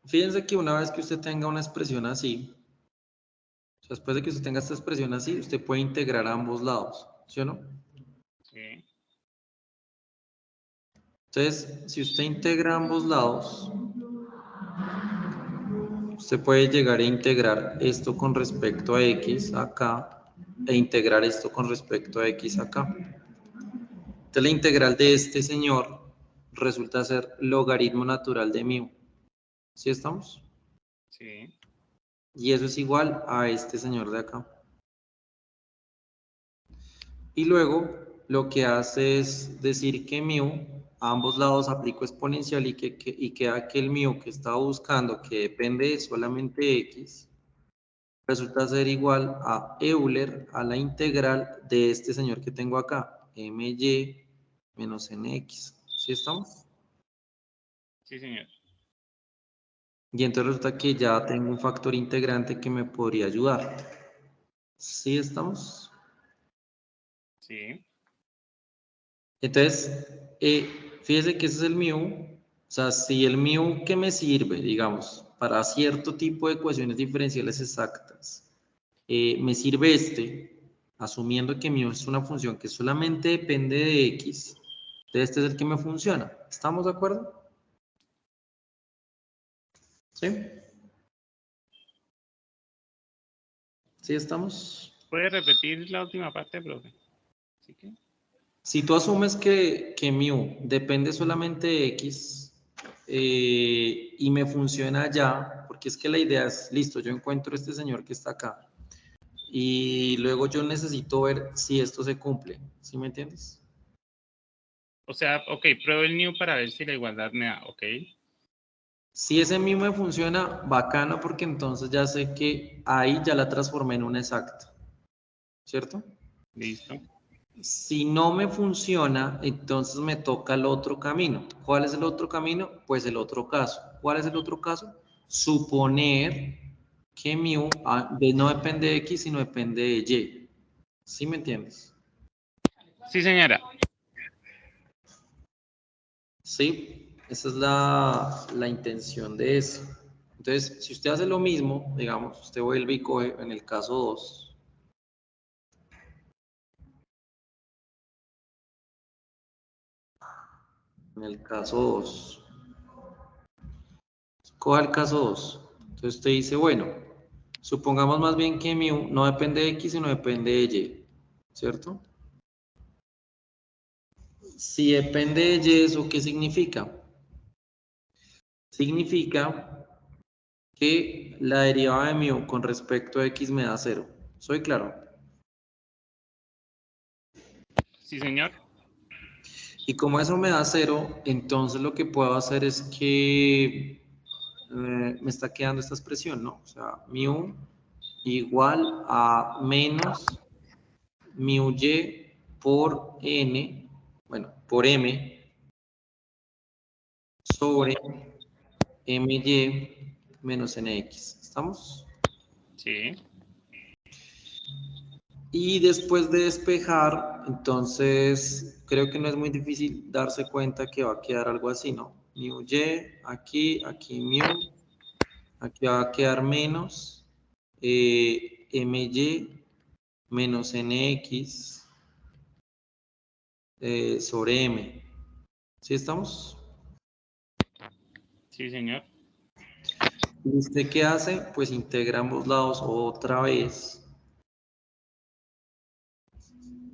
fíjense que una vez que usted tenga una expresión así, o sea, después de que usted tenga esta expresión así, usted puede integrar a ambos lados, ¿sí o no? Sí, Entonces, si usted integra ambos lados, usted puede llegar a integrar esto con respecto a x acá e integrar esto con respecto a x acá. Entonces, la integral de este señor resulta ser logaritmo natural de mu. ¿Sí estamos? sí. Y eso es igual a este señor de acá. Y luego lo que hace es decir que mu, a ambos lados aplico exponencial y queda que el mu que estaba buscando, que depende de solamente x, resulta ser igual a Euler a la integral de este señor que tengo acá, my menos nx. ¿Sí estamos? Sí, señor. Y entonces resulta que ya tengo un factor integrante que me podría ayudar. ¿Sí estamos? Sí. Entonces, fíjese que ese es el mu. O sea, si el mu que me sirve, digamos, para cierto tipo de ecuaciones diferenciales exactas, me sirve asumiendo que mu es una función que solamente depende de x, entonces este es el que me funciona. ¿Estamos de acuerdo? ¿Sí? ¿Sí estamos? ¿Puede repetir la última parte, profe? ¿Sí que? Si tú asumes que mu depende solamente de x y me funciona ya, porque es que la idea es, listo, yo encuentro este señor que está acá y luego yo necesito ver si esto se cumple, ¿sí me entiendes? O sea, ok, pruebo el new para ver si la igualdad me da, ok. Si ese mismo me funciona, bacano, porque entonces ya sé que ahí ya la transformé en una exacta, ¿cierto? Listo. Si no me funciona, entonces me toca el otro camino. ¿Cuál es el otro camino? Pues el otro caso. ¿Cuál es el otro caso? Suponer que mu no depende de x, sino depende de y. ¿Sí me entiendes? Sí, señora. Sí, esa es la intención de eso. Entonces, si usted hace lo mismo, digamos, usted vuelve y coge en el caso 2. En el caso 2. Coja el caso 2. Entonces usted dice, bueno, supongamos más bien que mu no depende de x, sino depende de y, ¿cierto? Si depende de y, ¿eso qué significa? Significa que la derivada de mu con respecto a x me da 0. ¿Soy claro? Sí, señor. Y como eso me da 0, entonces lo que puedo hacer es que me está quedando esta expresión, ¿no? O sea, mu igual a menos mu y por n, bueno, por m sobre my menos nx. ¿Estamos? Sí. Y después de despejar, entonces creo que no es muy difícil darse cuenta que va a quedar algo así, ¿no? Mu y, aquí mu, aquí va a quedar menos my menos nx sobre m. ¿Sí estamos? Sí, señor. ¿Y usted qué hace? Pues integra ambos lados otra vez.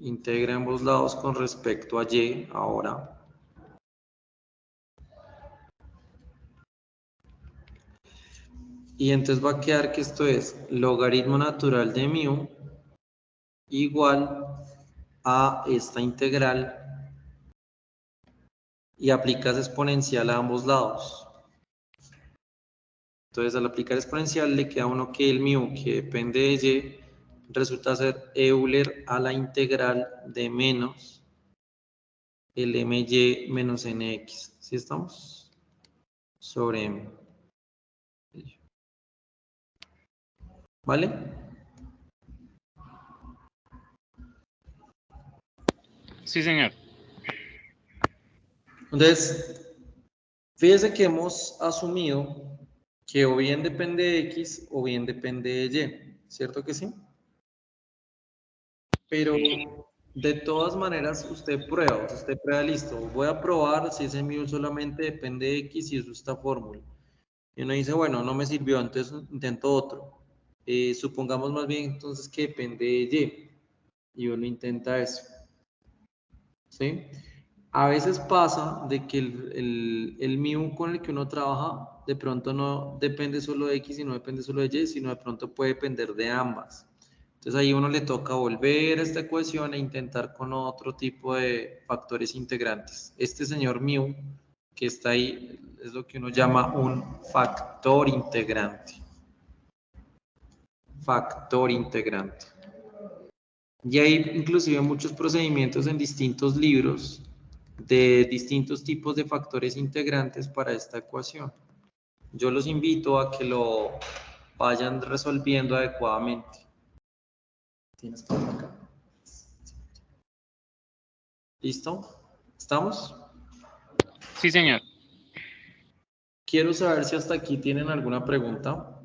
Integra ambos lados con respecto a y ahora. Y entonces va a quedar que esto es logaritmo natural de mu igual a esta integral y aplicas exponencial a ambos lados. Entonces al aplicar exponencial le queda a uno que el mu que depende de y resulta ser Euler a la integral de menos el my menos nx. ¿Sí estamos? Sobre m. ¿Vale? Sí, señor. Entonces, fíjese que hemos asumido que o bien depende de x o bien depende de y, ¿cierto que sí? Pero de todas maneras usted prueba, listo, voy a probar si ese mu solamente depende de x y uso esta fórmula. Y uno dice, bueno, no me sirvió, entonces intento otro. Supongamos más bien entonces que depende de y uno intenta eso, ¿sí? A veces pasa de que el mu con el que uno trabaja de pronto no depende solo de x y no depende solo de y, sino de pronto puede depender de ambas. Entonces ahí uno le toca volver a esta ecuación e intentar con otro tipo de factores integrantes. Este señor mu que está ahí es lo que uno llama un factor integrante. Factor integrante. Y hay inclusive muchos procedimientos en distintos libros de distintos tipos de factores integrantes para esta ecuación. Yo los invito a que lo vayan resolviendo adecuadamente. ¿Tienes por acá? ¿Listo? ¿Estamos? Sí, señor. Quiero saber si hasta aquí tienen alguna pregunta.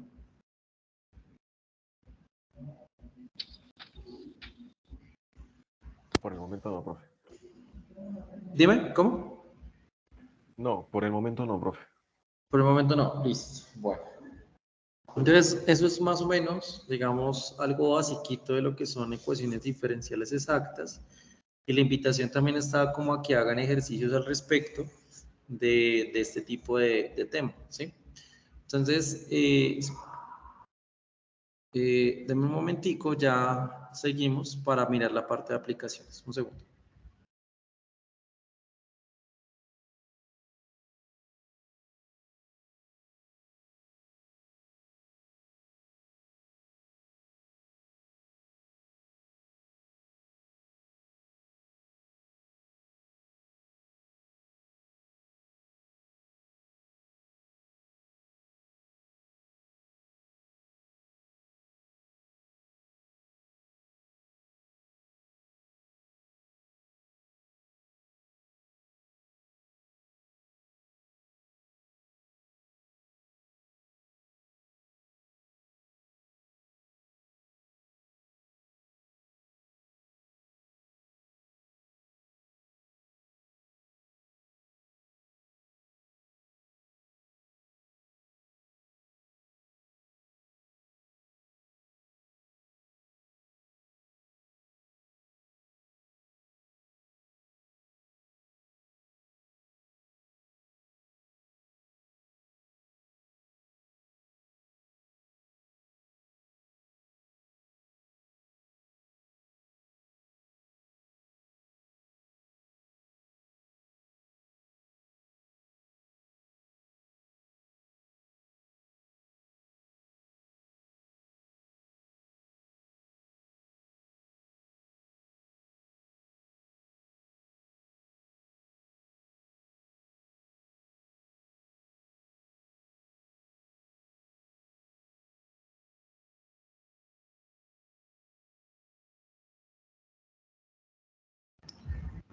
Por el momento no, profe. Dime, ¿cómo? No, por el momento no, profe. Por el momento no. Listo. Bueno. Entonces, eso es más o menos, digamos, algo basiquito de lo que son ecuaciones diferenciales exactas. Y la invitación también está como a que hagan ejercicios al respecto de este tipo de tema, ¿sí? Entonces, denme un momentico, ya seguimos para mirar la parte de aplicaciones. Un segundo.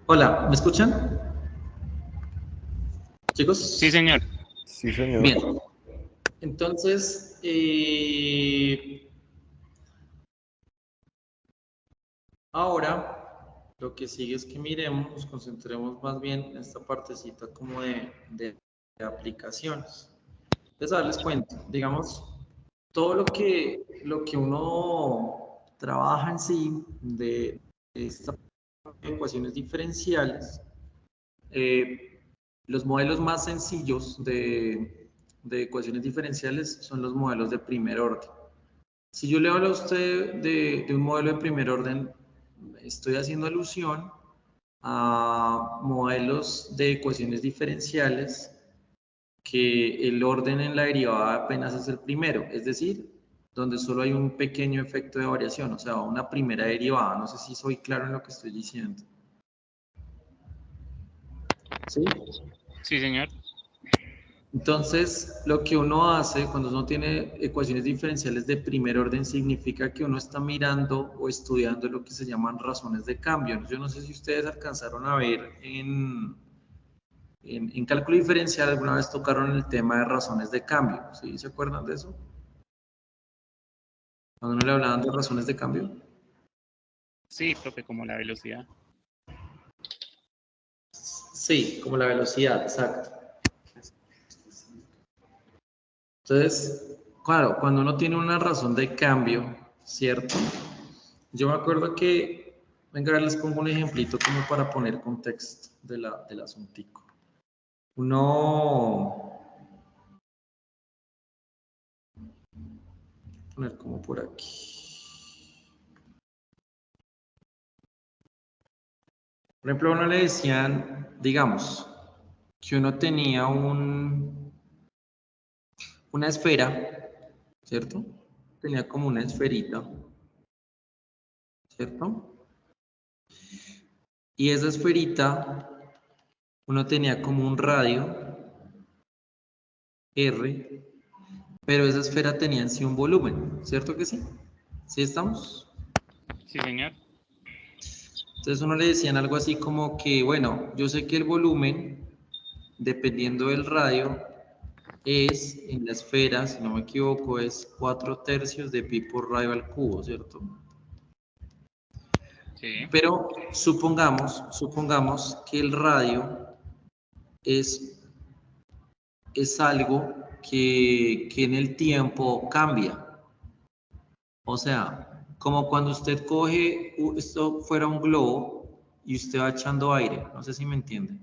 Hola, ¿me escuchan? Chicos. Sí, señor. Sí, señor. Bien. Entonces, ahora lo que sigue es que miremos, nos concentremos más bien en esta partecita como de aplicaciones. Entonces, les cuento, digamos, todo lo que uno trabaja en sí de estas ecuaciones diferenciales, los modelos más sencillos de ecuaciones diferenciales son los modelos de primer orden. Si yo le hablo a usted de un modelo de primer orden, estoy haciendo alusión a modelos de ecuaciones diferenciales que el orden en la derivada apenas es el primero, es decir, donde solo hay un pequeño efecto de variación, o sea, una primera derivada. No sé si soy claro en lo que estoy diciendo. ¿Sí? Sí, señor. Entonces, lo que uno hace cuando uno tiene ecuaciones diferenciales de primer orden significa que uno está mirando o estudiando lo que se llaman razones de cambio. Yo no sé si ustedes alcanzaron a ver en cálculo diferencial alguna vez tocaron el tema de razones de cambio. ¿Sí? ¿Se acuerdan de eso? Cuando uno le hablaban de razones de cambio. Sí, profe, como la velocidad. Sí, como la velocidad, exacto. Entonces, claro, cuando uno tiene una razón de cambio, ¿cierto? Yo me acuerdo que, venga, les pongo un ejemplito como para poner contexto del asuntico. Uno, poner como por aquí. Por ejemplo, a uno le decían, digamos, que uno tenía una esfera, ¿cierto? Tenía como una esferita, ¿cierto? Y esa esferita, uno tenía como un radio, R, pero esa esfera tenía en sí un volumen, ¿cierto que sí? ¿Sí estamos? Sí, señor. Entonces uno le decían algo así como que, bueno, yo sé que el volumen, dependiendo del radio, es en la esfera, si no me equivoco, es 4/3 de pi por radio al cubo, ¿cierto? Sí. Pero supongamos que el radio es algo que en el tiempo cambia. O sea, como cuando usted coge, esto fuera un globo y usted va echando aire, no sé si me entiende.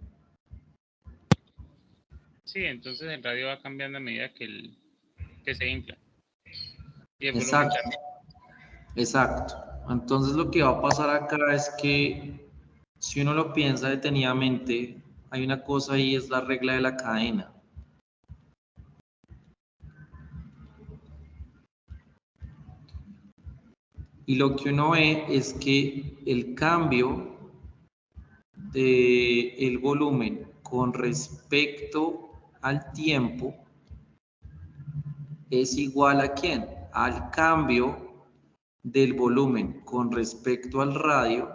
Sí, entonces el radio va cambiando a medida que se infla. Y el volumen Exacto, también. exacto. Entonces lo que va a pasar acá es que si uno lo piensa detenidamente, hay una cosa ahí, es la regla de la cadena. Y lo que uno ve es que el cambio del volumen con respecto al tiempo es igual a ¿quién? Al cambio del volumen con respecto al radio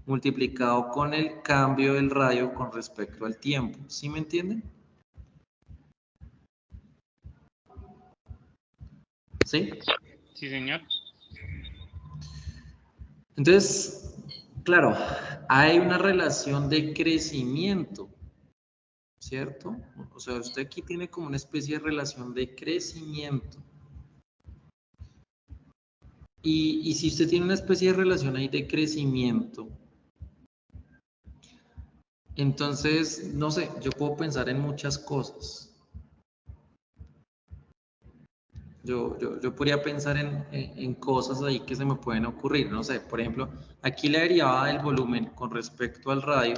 multiplicado con el cambio del radio con respecto al tiempo. ¿Sí me entienden? ¿Sí? Sí, señor. Entonces, claro, hay una relación de crecimiento, ¿cierto? O sea, usted aquí tiene como una especie de relación de crecimiento. Y si usted tiene una especie de relación ahí de crecimiento, entonces, no sé, yo puedo pensar en muchas cosas. Yo podría pensar en cosas ahí que se me pueden ocurrir. No sé, por ejemplo, aquí la derivada del volumen con respecto al radio,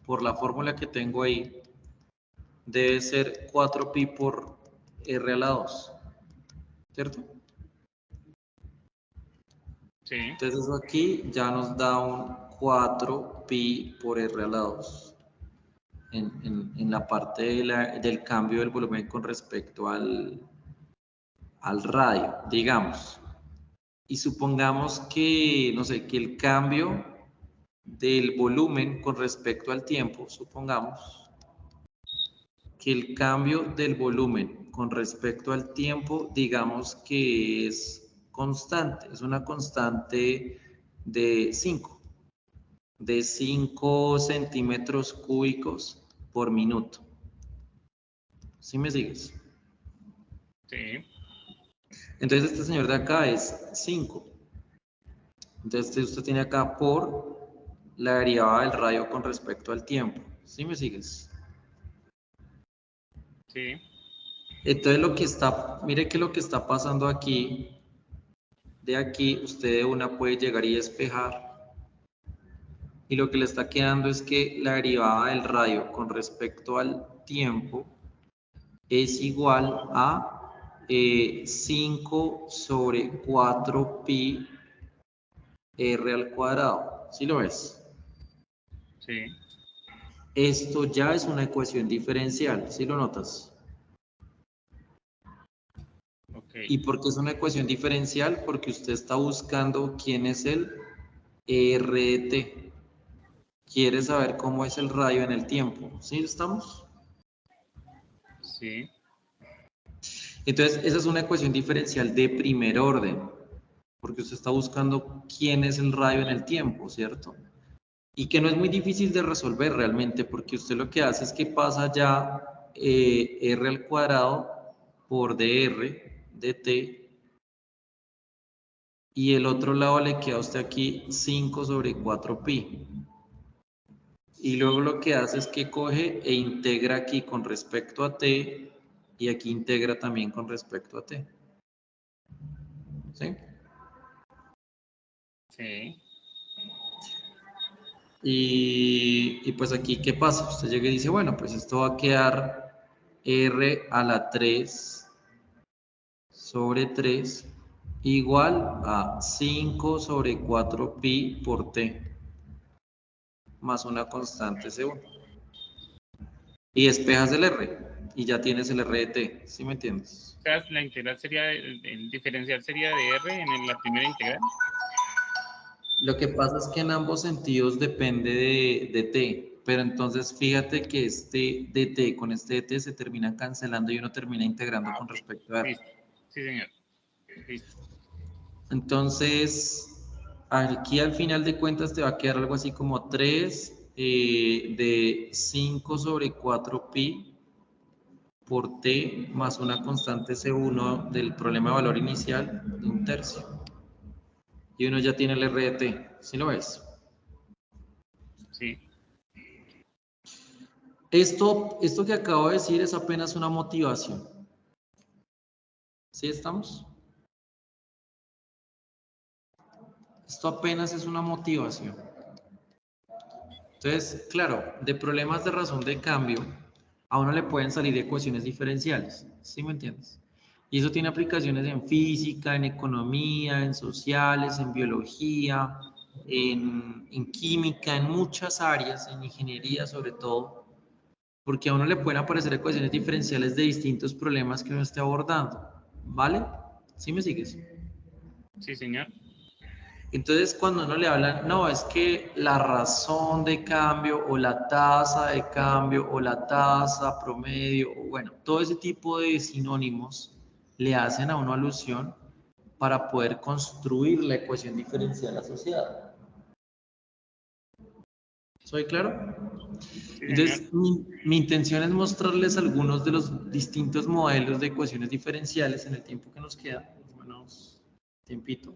por la fórmula que tengo ahí, debe ser 4pi por r a la 2, ¿cierto? Sí. Entonces aquí ya nos da un 4pi por r a la 2 en la parte del cambio del volumen con respecto al radio, digamos. Y supongamos que, no sé, que el cambio del volumen con respecto al tiempo, supongamos que el cambio del volumen con respecto al tiempo, digamos que es constante, es una constante de 5 centímetros cúbicos por minuto. ¿Sí me sigues? Sí. Entonces este señor de acá es 5. Entonces usted tiene acá por la derivada del radio con respecto al tiempo. ¿Sí me sigues? Sí. Entonces lo que está, mire que lo que está pasando aquí, de aquí usted de una puede llegar y despejar. Y lo que le está quedando es que la derivada del radio con respecto al tiempo es igual a 5 sobre 4 pi r al cuadrado. ¿Sí lo ves? Sí. Esto ya es una ecuación diferencial, ¿sí lo notas? Ok. ¿Y por qué es una ecuación diferencial? Porque usted está buscando quién es el RT. Quiere saber cómo es el radio en el tiempo. ¿Sí estamos? Sí. Entonces, esa es una ecuación diferencial de primer orden, porque usted está buscando quién es el radio en el tiempo, ¿cierto? Y que no es muy difícil de resolver realmente, porque usted lo que hace es que pasa ya r al cuadrado por dr dt, y el otro lado le queda a usted aquí 5 sobre 4 pi. Y luego lo que hace es que coge e integra aquí con respecto a t, y aquí integra también con respecto a t. ¿Sí? Sí. Y pues aquí, ¿qué pasa? Usted llega y dice, bueno, pues esto va a quedar r a la 3 sobre 3 igual a 5 sobre 4 pi por t, más una constante C1. Y despejas el r, y ya tienes el r de t, ¿sí me entiendes? O sea, la integral sería, el diferencial sería de R en la primera integral. Lo que pasa es que en ambos sentidos depende de t, pero entonces fíjate que este dt con este dt se terminan cancelando y uno termina integrando con Ok. respecto a r. Listo. Sí, señor. Listo. Entonces, aquí al final de cuentas te va a quedar algo así como 3 de 5 sobre 4 pi por t más una constante C1 del problema de valor inicial de 1/3. Y uno ya tiene el r de t, ¿sí lo ves? Sí. Esto que acabo de decir es apenas una motivación. ¿Sí estamos? Esto apenas es una motivación. Entonces, claro, de problemas de razón de cambio, a uno le pueden salir ecuaciones diferenciales, ¿sí me entiendes? Y eso tiene aplicaciones en física, en economía, en sociales, en biología, en química, en muchas áreas, en ingeniería sobre todo, porque a uno le pueden aparecer ecuaciones diferenciales de distintos problemas que uno esté abordando, ¿vale? ¿Sí me sigues? Sí, señor. Entonces, cuando uno le habla, no, es que la razón de cambio o la tasa de cambio o la tasa promedio, o bueno, todo ese tipo de sinónimos le hacen a uno alusión para poder construir la ecuación diferencial asociada. ¿Soy claro? Sí, señor. Entonces, mi intención es mostrarles algunos de los distintos modelos de ecuaciones diferenciales en el tiempo que nos queda, más o menos tiempito.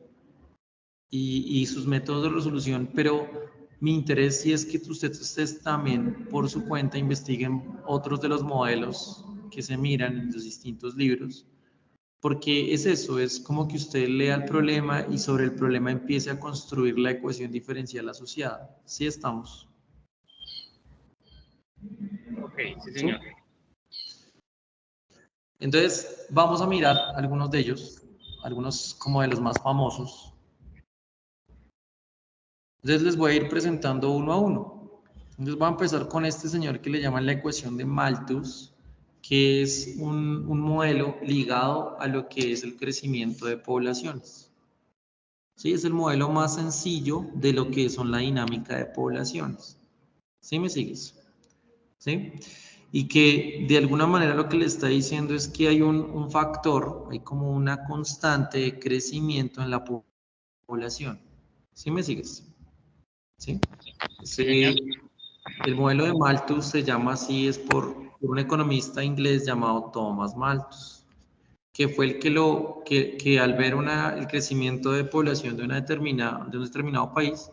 Y sus métodos de resolución, pero mi interés sí es que ustedes también por su cuenta investiguen otros de los modelos que se miran en los distintos libros, porque es eso, es como que usted lea el problema y sobre el problema empiece a construir la ecuación diferencial asociada. ¿Sí estamos? Ok, sí, ¿Sí? señor. Entonces, vamos a mirar algunos de ellos, algunos como de los más famosos. Entonces les voy a ir presentando uno a uno. Entonces voy a empezar con este señor que le llaman la ecuación de Malthus, que es un modelo ligado a lo que es el crecimiento de poblaciones. ¿Sí? Es el modelo más sencillo de lo que son la dinámica de poblaciones. ¿Sí me sigues? ¿Sí? Y que de alguna manera lo que le está diciendo es que hay un factor, hay como una constante de crecimiento en la población. ¿Sí me sigues? ¿Sí? Sí, señor. El modelo de Malthus se llama así, es por un economista inglés llamado Thomas Malthus, que fue el que al ver el crecimiento de población de un determinado país,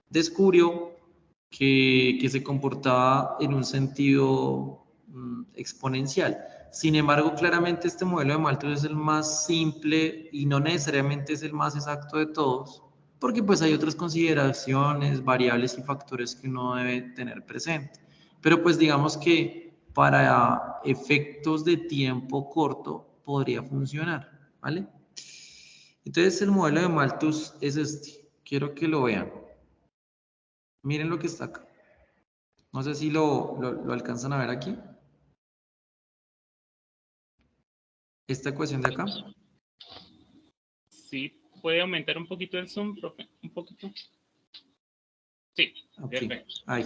descubrió que se comportaba en un sentido exponencial. Sin embargo, claramente este modelo de Malthus es el más simple y no necesariamente es el más exacto de todos, porque pues hay otras consideraciones, variables y factores que uno debe tener presente. Pero pues digamos que para efectos de tiempo corto podría funcionar, ¿vale? Entonces el modelo de Malthus es este. Quiero que lo vean. Miren lo que está acá. No sé si lo alcanzan a ver aquí. Esta ecuación de acá. Sí, puede aumentar un poquito el zoom, profe. Un poquito. Sí, Ok, perfecto. ahí.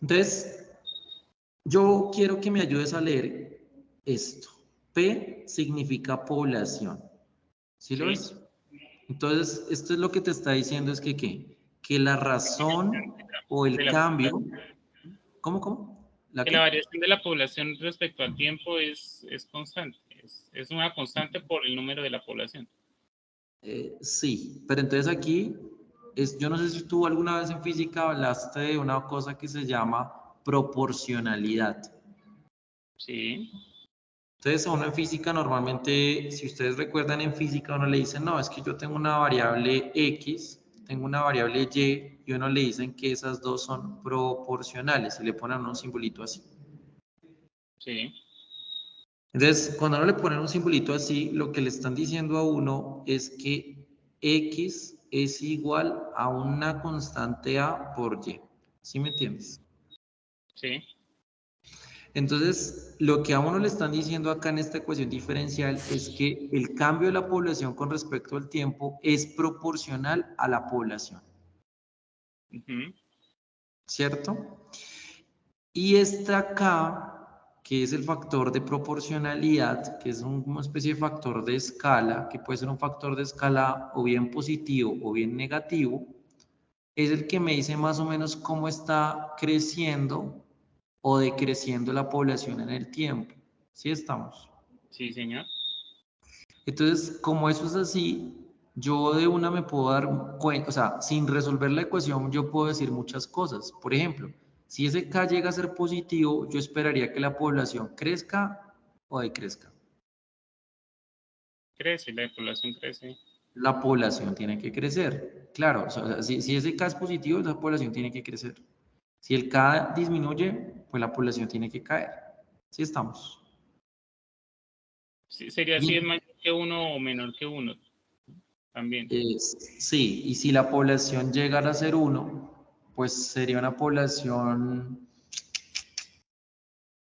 Entonces, yo quiero que me ayudes a leer esto. P significa población. ¿Sí lo Sí. ves? Entonces, esto es lo que te está diciendo, es que ¿qué? Que la razón o De el la cambio, población. ¿cómo? ¿La Que la qué? variación de la población respecto al tiempo es constante. Es una constante por el número de la población. Sí, pero entonces aquí, yo no sé si tú alguna vez en física hablaste de una cosa que se llama proporcionalidad. Sí. Entonces, a uno en física normalmente, si ustedes recuerdan en física, uno le dice, no, es que yo tengo una variable X, tengo una variable Y, y uno le dicen que esas dos son proporcionales y le ponen un simbolito así. Sí. Entonces, cuando uno le ponen un simbolito así, lo que le están diciendo a uno es que X es igual a una constante A por Y. ¿Sí me entiendes? Sí. Entonces, lo que a uno le están diciendo acá en esta ecuación diferencial es que el cambio de la población con respecto al tiempo es proporcional a la población, Ujú. ¿cierto? Y esta acá, que es el factor de proporcionalidad, que es una especie de factor de escala, que puede ser un factor de escala o bien positivo o bien negativo, es el que me dice más o menos cómo está creciendo o decreciendo la población en el tiempo. ¿Sí estamos? Sí, señor. Entonces, como eso es así, yo de una me puedo dar cuenta, o sea, sin resolver la ecuación, yo puedo decir muchas cosas. Por ejemplo, si ese K llega a ser positivo, yo esperaría que la población crezca o decrezca. Crece, la población crece. La población tiene que crecer. Claro, o sea, si ese K es positivo, la población tiene que crecer. Si el K disminuye, pues la población tiene que caer. ¿Sí estamos? Sí, sería si es Bien. mayor que uno o menor que uno también. Sí, y si la población llegara a ser 1, pues sería una población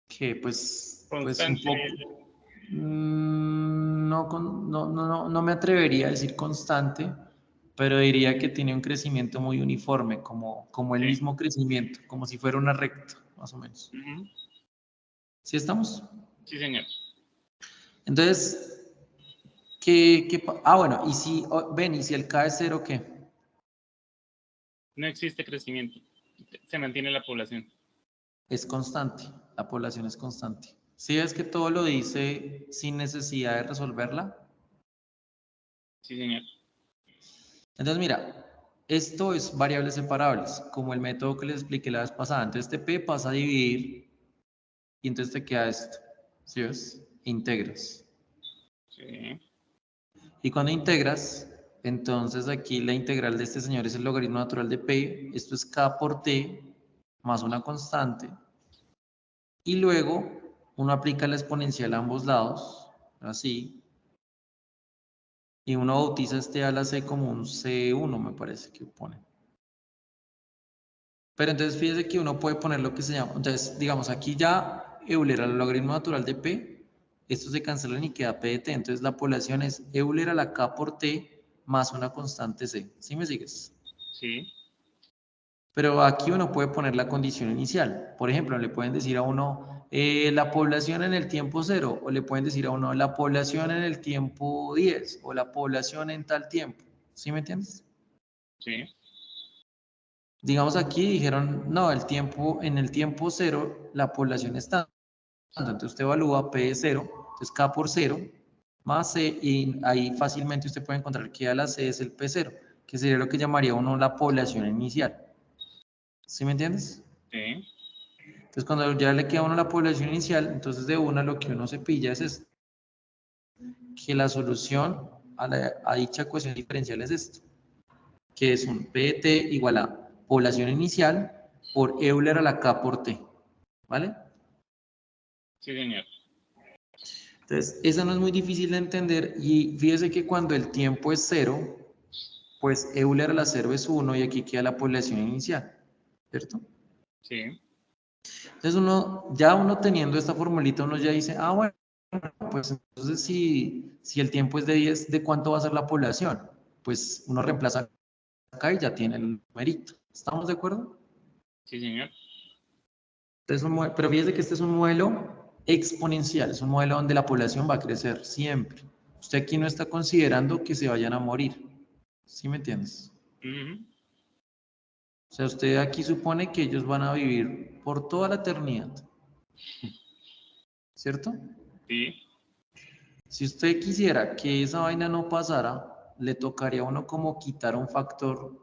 que pues un Constante. poco, no me atrevería a decir constante, pero diría que tiene un crecimiento muy uniforme, como el Sí. mismo crecimiento, como si fuera una recta, más o menos. Ujú. ¿Sí estamos? Sí, señor. Entonces, bueno, y si, ven, y si el K es 0, ¿qué? No existe crecimiento. Se mantiene la población. Es constante, la población es constante. ¿Sí ves que todo lo dice sin necesidad de resolverla? Sí, señor. Entonces, mira, esto es variables separables, como el método que les expliqué la vez pasada. Entonces, este P pasa a dividir y entonces te queda esto. ¿Sí ves? Integras. Sí. Y cuando integras, entonces aquí la integral de este señor es el logaritmo natural de P. Esto es K por T más una constante. Y luego uno aplica la exponencial a ambos lados, así. Y uno bautiza este a la C como un C1, me parece que pone. Pero entonces fíjese que uno puede poner lo que se llama, entonces digamos aquí ya Euler al logaritmo natural de P, estos se cancelan y queda P de T. Entonces la población es Euler a la K por T más una constante C. ¿Sí me sigues? Sí. Pero aquí uno puede poner la condición inicial. Por ejemplo, le pueden decir a uno la población en el tiempo 0, o le pueden decir a uno la población en el tiempo 10, o la población en tal tiempo. ¿Sí me entiendes? Sí. Digamos aquí dijeron, no, en el tiempo 0 la población está. Entonces usted evalúa P de 0, entonces K por 0 más C, y ahí fácilmente usted puede encontrar que a la C es el P0, que sería lo que llamaría uno la población inicial. ¿Sí me entiendes? Sí. Entonces cuando ya le queda a uno la población inicial, entonces de una lo que uno se pilla es esto, que la solución a dicha ecuación diferencial es esto, que es un P de T igual a población inicial por Euler a la K por T. ¿Vale? Sí, señor. Entonces, esa no es muy difícil de entender, y fíjese que cuando el tiempo es 0, pues Euler a la 0 es 1 y aquí queda la población inicial, ¿cierto? Sí. Entonces uno teniendo esta formulita, uno ya dice, ah, bueno, pues entonces si el tiempo es de 10, ¿de cuánto va a ser la población? Pues uno reemplaza acá y ya tiene el numerito. ¿Estamos de acuerdo? Sí, señor. Pero fíjese que este es un modelo exponencial, es un modelo donde la población va a crecer siempre. Usted aquí no está considerando que se vayan a morir. ¿Sí me entiendes? Ujú. O sea, usted aquí supone que ellos van a vivir por toda la eternidad. ¿Cierto? Sí. Si usted quisiera que esa vaina no pasara, le tocaría a uno como quitar un factor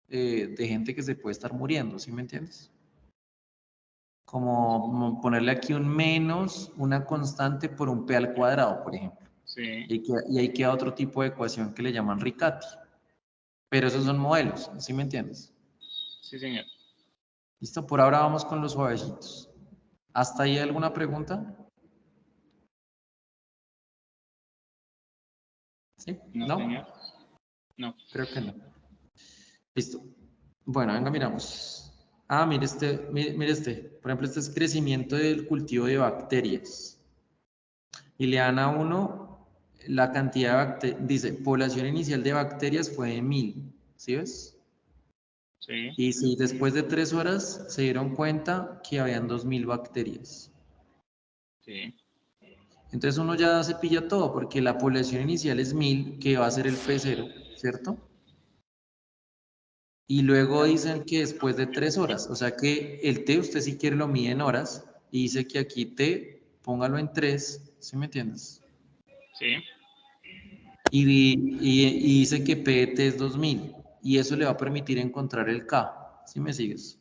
de gente que se puede estar muriendo. ¿Sí me entiendes? Como ponerle aquí un menos, una constante por un P al cuadrado, por ejemplo. Sí. Y ahí queda otro tipo de ecuación que le llaman Riccati. Pero esos son modelos, ¿sí me entiendes? Sí, señor. Listo, por ahora vamos con los suavecitos. ¿Hasta ahí alguna pregunta? ¿Sí? No, ¿No? señor. No. Creo que no. Listo. Bueno, venga, miramos. Ah, mire este, mire este. Por ejemplo, este es crecimiento del cultivo de bacterias. Y le dan a uno la cantidad de bacterias. Dice, población inicial de bacterias fue de 1000. ¿Sí ves? Sí. Y si después de 3 horas se dieron cuenta que habían 2000 bacterias. Sí. Entonces uno ya se pilla todo, porque la población inicial es 1000, que va a ser el P0, ¿cierto? Y luego dicen que después de 3 horas, o sea que el T usted si quiere lo mide en horas, y dice que aquí T, póngalo en 3, ¿sí me entiendes? Sí. Y dice que P de T es 2000, y eso le va a permitir encontrar el K, ¿sí me sigues?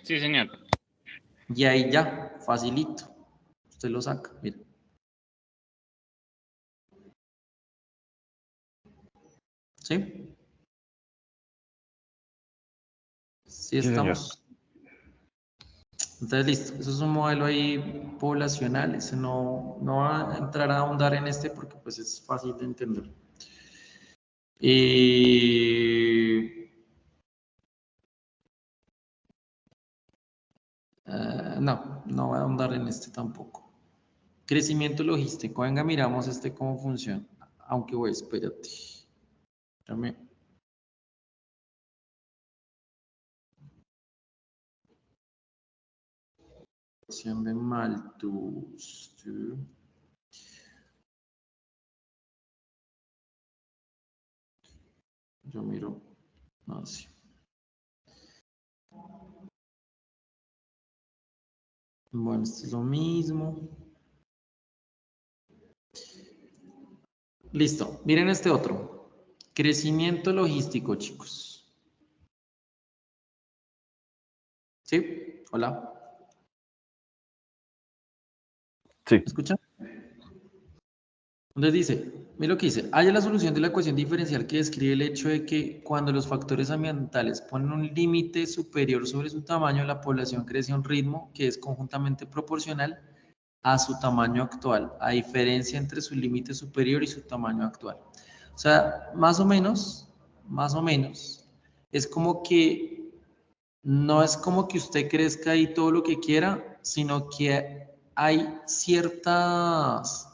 Sí, señor. Y ahí ya, facilito, usted lo saca, mira. ¿Sí? Sí Sí, señor. estamos. Entonces, listo, eso es un modelo ahí poblacional, ese no va a entrar a ahondar en este porque pues es fácil de entender. No voy a ahondar en este tampoco. Crecimiento logístico, venga, miramos este cómo funciona. Aunque voy, espérate. Espérame. De Malthus. Yo miro. No, sí. Bueno, esto es lo mismo. Listo. Miren este otro. Crecimiento logístico, chicos. ¿Sí? Hola. Sí. ¿Me escuchan? Entonces dice, mira lo que dice, haya la solución de la ecuación diferencial que describe el hecho de que cuando los factores ambientales ponen un límite superior sobre su tamaño, la población crece a un ritmo que es conjuntamente proporcional a su tamaño actual, a diferencia entre su límite superior y su tamaño actual. O sea, más o menos, es como que no es como que usted crezca ahí todo lo que quiera, sino que hay ciertas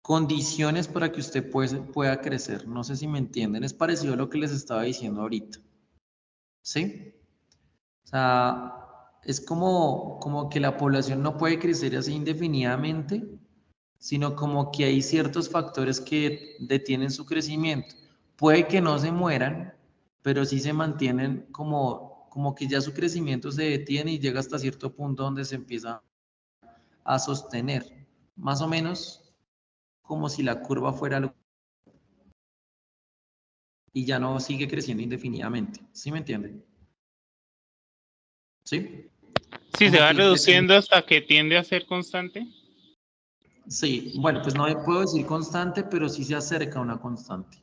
condiciones para que usted pueda crecer. No sé si me entienden. Es parecido a lo que les estaba diciendo ahorita. ¿Sí? O sea, es como que la población no puede crecer así indefinidamente, sino como que hay ciertos factores que detienen su crecimiento. Puede que no se mueran, pero sí se mantienen como que ya su crecimiento se detiene y llega hasta cierto punto donde se empieza a sostener. Más o menos como si la curva fuera lo y ya no sigue creciendo indefinidamente. ¿Sí me entienden? ¿Sí? Sí, se Como va que el crecimiento. reduciendo hasta que tiende a ser constante. Sí, bueno, pues no puedo decir constante, pero sí se acerca a una constante.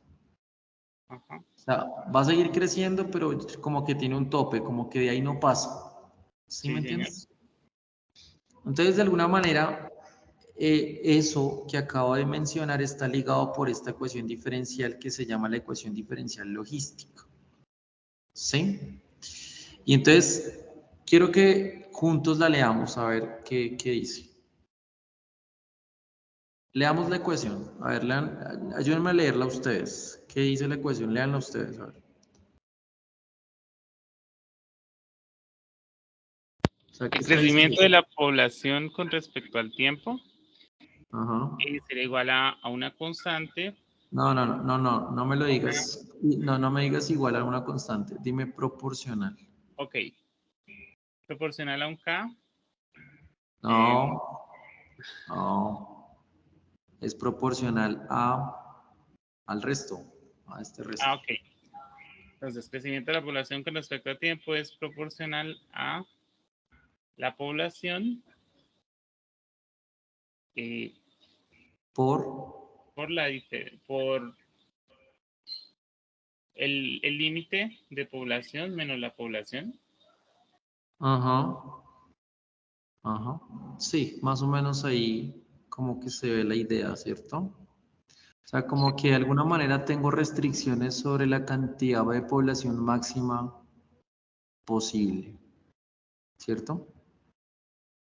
Ajá. O sea, va a seguir creciendo, pero como que tiene un tope, como que de ahí no pasa. ¿Sí me Sí, señor. entiendes? Entonces, de alguna manera, eso que acabo de mencionar está ligado por esta ecuación diferencial que se llama la ecuación diferencial logística. ¿Sí? Y entonces, quiero que juntos la leamos, a ver qué dice. Leamos la ecuación. A ver, ayúdenme a leerla ustedes. ¿Qué dice la ecuación? Leanla ustedes, a ver. O sea, ¿qué El está crecimiento diciendo? de la población con respecto al tiempo Ajá. será igual a una constante. No me lo digas. No me digas igual a una constante. Dime proporcional. Ok, proporcional a un K. No, no. Es proporcional al resto, a este resto. Ok. Entonces, crecimiento de la población con respecto al tiempo es proporcional a la población eh, Por, por el límite de población menos la población. ajá, ajá. Sí, más o menos ahí como que se ve la idea, ¿cierto? O sea, Sí. como que de alguna manera tengo restricciones sobre la cantidad de población máxima posible, ¿cierto?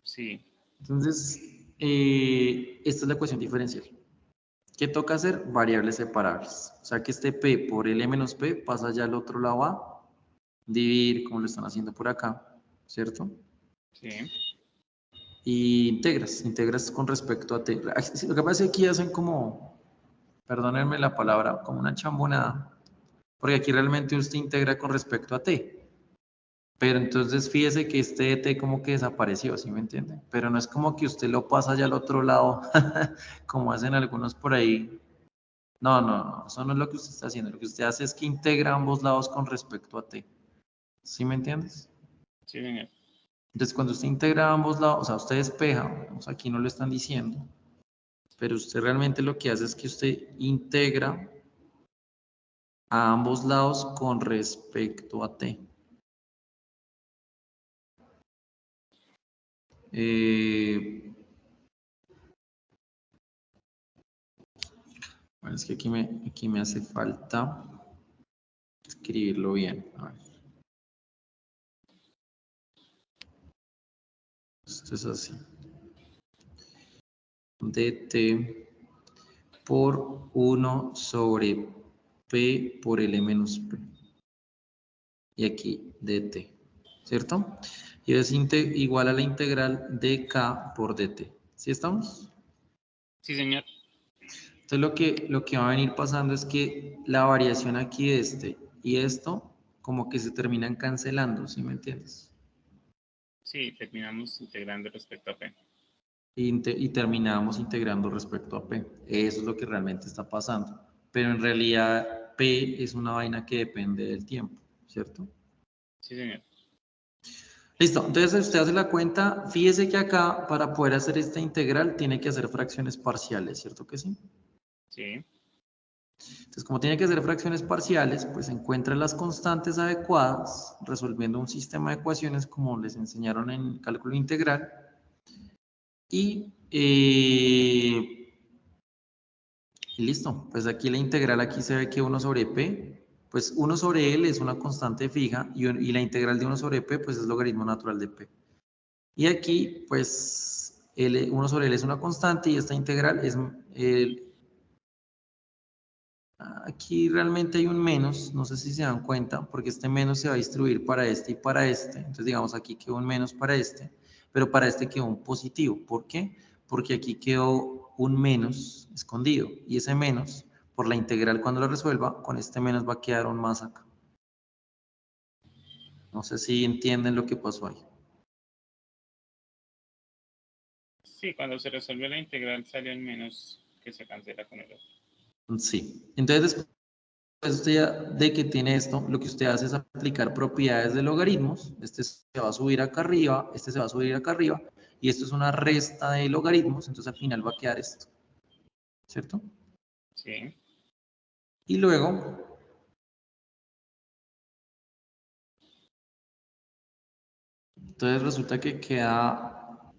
Sí. Entonces, esta es la ecuación diferencial. ¿Qué toca hacer? Variables separables. O sea, que este P por L menos P pasa ya al otro lado a dividir, como lo están haciendo por acá, ¿cierto? Sí. Y integras con respecto a T. Lo que pasa es que aquí hacen como, perdónenme la palabra, como una chambonada, porque aquí realmente usted integra con respecto a T. Pero entonces fíjese que este T como que desapareció, ¿sí me entiende? Pero no es como que usted lo pasa ya al otro lado, como hacen algunos por ahí. No, eso no es lo que usted está haciendo. Lo que usted hace es que integra ambos lados con respecto a T. ¿Sí me entiendes? Sí, señor. Entonces, cuando usted integra ambos lados, o sea, usted despeja, o sea, aquí no lo están diciendo, pero usted realmente lo que hace es que usted integra a ambos lados con respecto a T. Bueno, es que aquí me hace falta escribirlo bien. A ver. Esto es así. dt por 1 sobre p por L menos p. Y aquí dt, ¿cierto? Y es igual a la integral de k por dt. ¿Sí estamos? Sí, señor. Entonces lo que va a venir pasando es que la variación aquí de este y esto como que se terminan cancelando, ¿sí me entiendes? Sí, terminamos integrando respecto a P. Y terminamos integrando respecto a P. Eso es lo que realmente está pasando. Pero en realidad P es una vaina que depende del tiempo, ¿cierto? Sí, señor. Listo, entonces usted hace la cuenta, fíjese que acá para poder hacer esta integral tiene que hacer fracciones parciales, ¿cierto que sí? Sí. Entonces como tiene que hacer fracciones parciales, pues encuentra las constantes adecuadas resolviendo un sistema de ecuaciones como les enseñaron en cálculo integral y listo, pues aquí la integral, aquí se ve que 1 sobre p, pues 1 sobre L es una constante fija y la integral de 1 sobre p pues es logaritmo natural de p. Y aquí pues 1 sobre L es una constante y esta integral es aquí realmente hay un menos, no sé si se dan cuenta, porque este menos se va a distribuir para este y para este. Entonces, digamos, aquí quedó un menos para este, pero para este quedó un positivo. ¿Por qué? Porque aquí quedó un menos escondido. Y ese menos, por la integral cuando lo resuelva, con este menos va a quedar un más acá. No sé si entienden lo que pasó ahí. Sí, cuando se resuelve la integral sale el menos que se cancela con el otro. Sí. Entonces, después usted ya de que tiene esto, lo que usted hace es aplicar propiedades de logaritmos. Este se va a subir acá arriba, este se va a subir acá arriba, y esto es una resta de logaritmos, entonces al final va a quedar esto, ¿cierto? Sí. Y luego, entonces resulta que queda,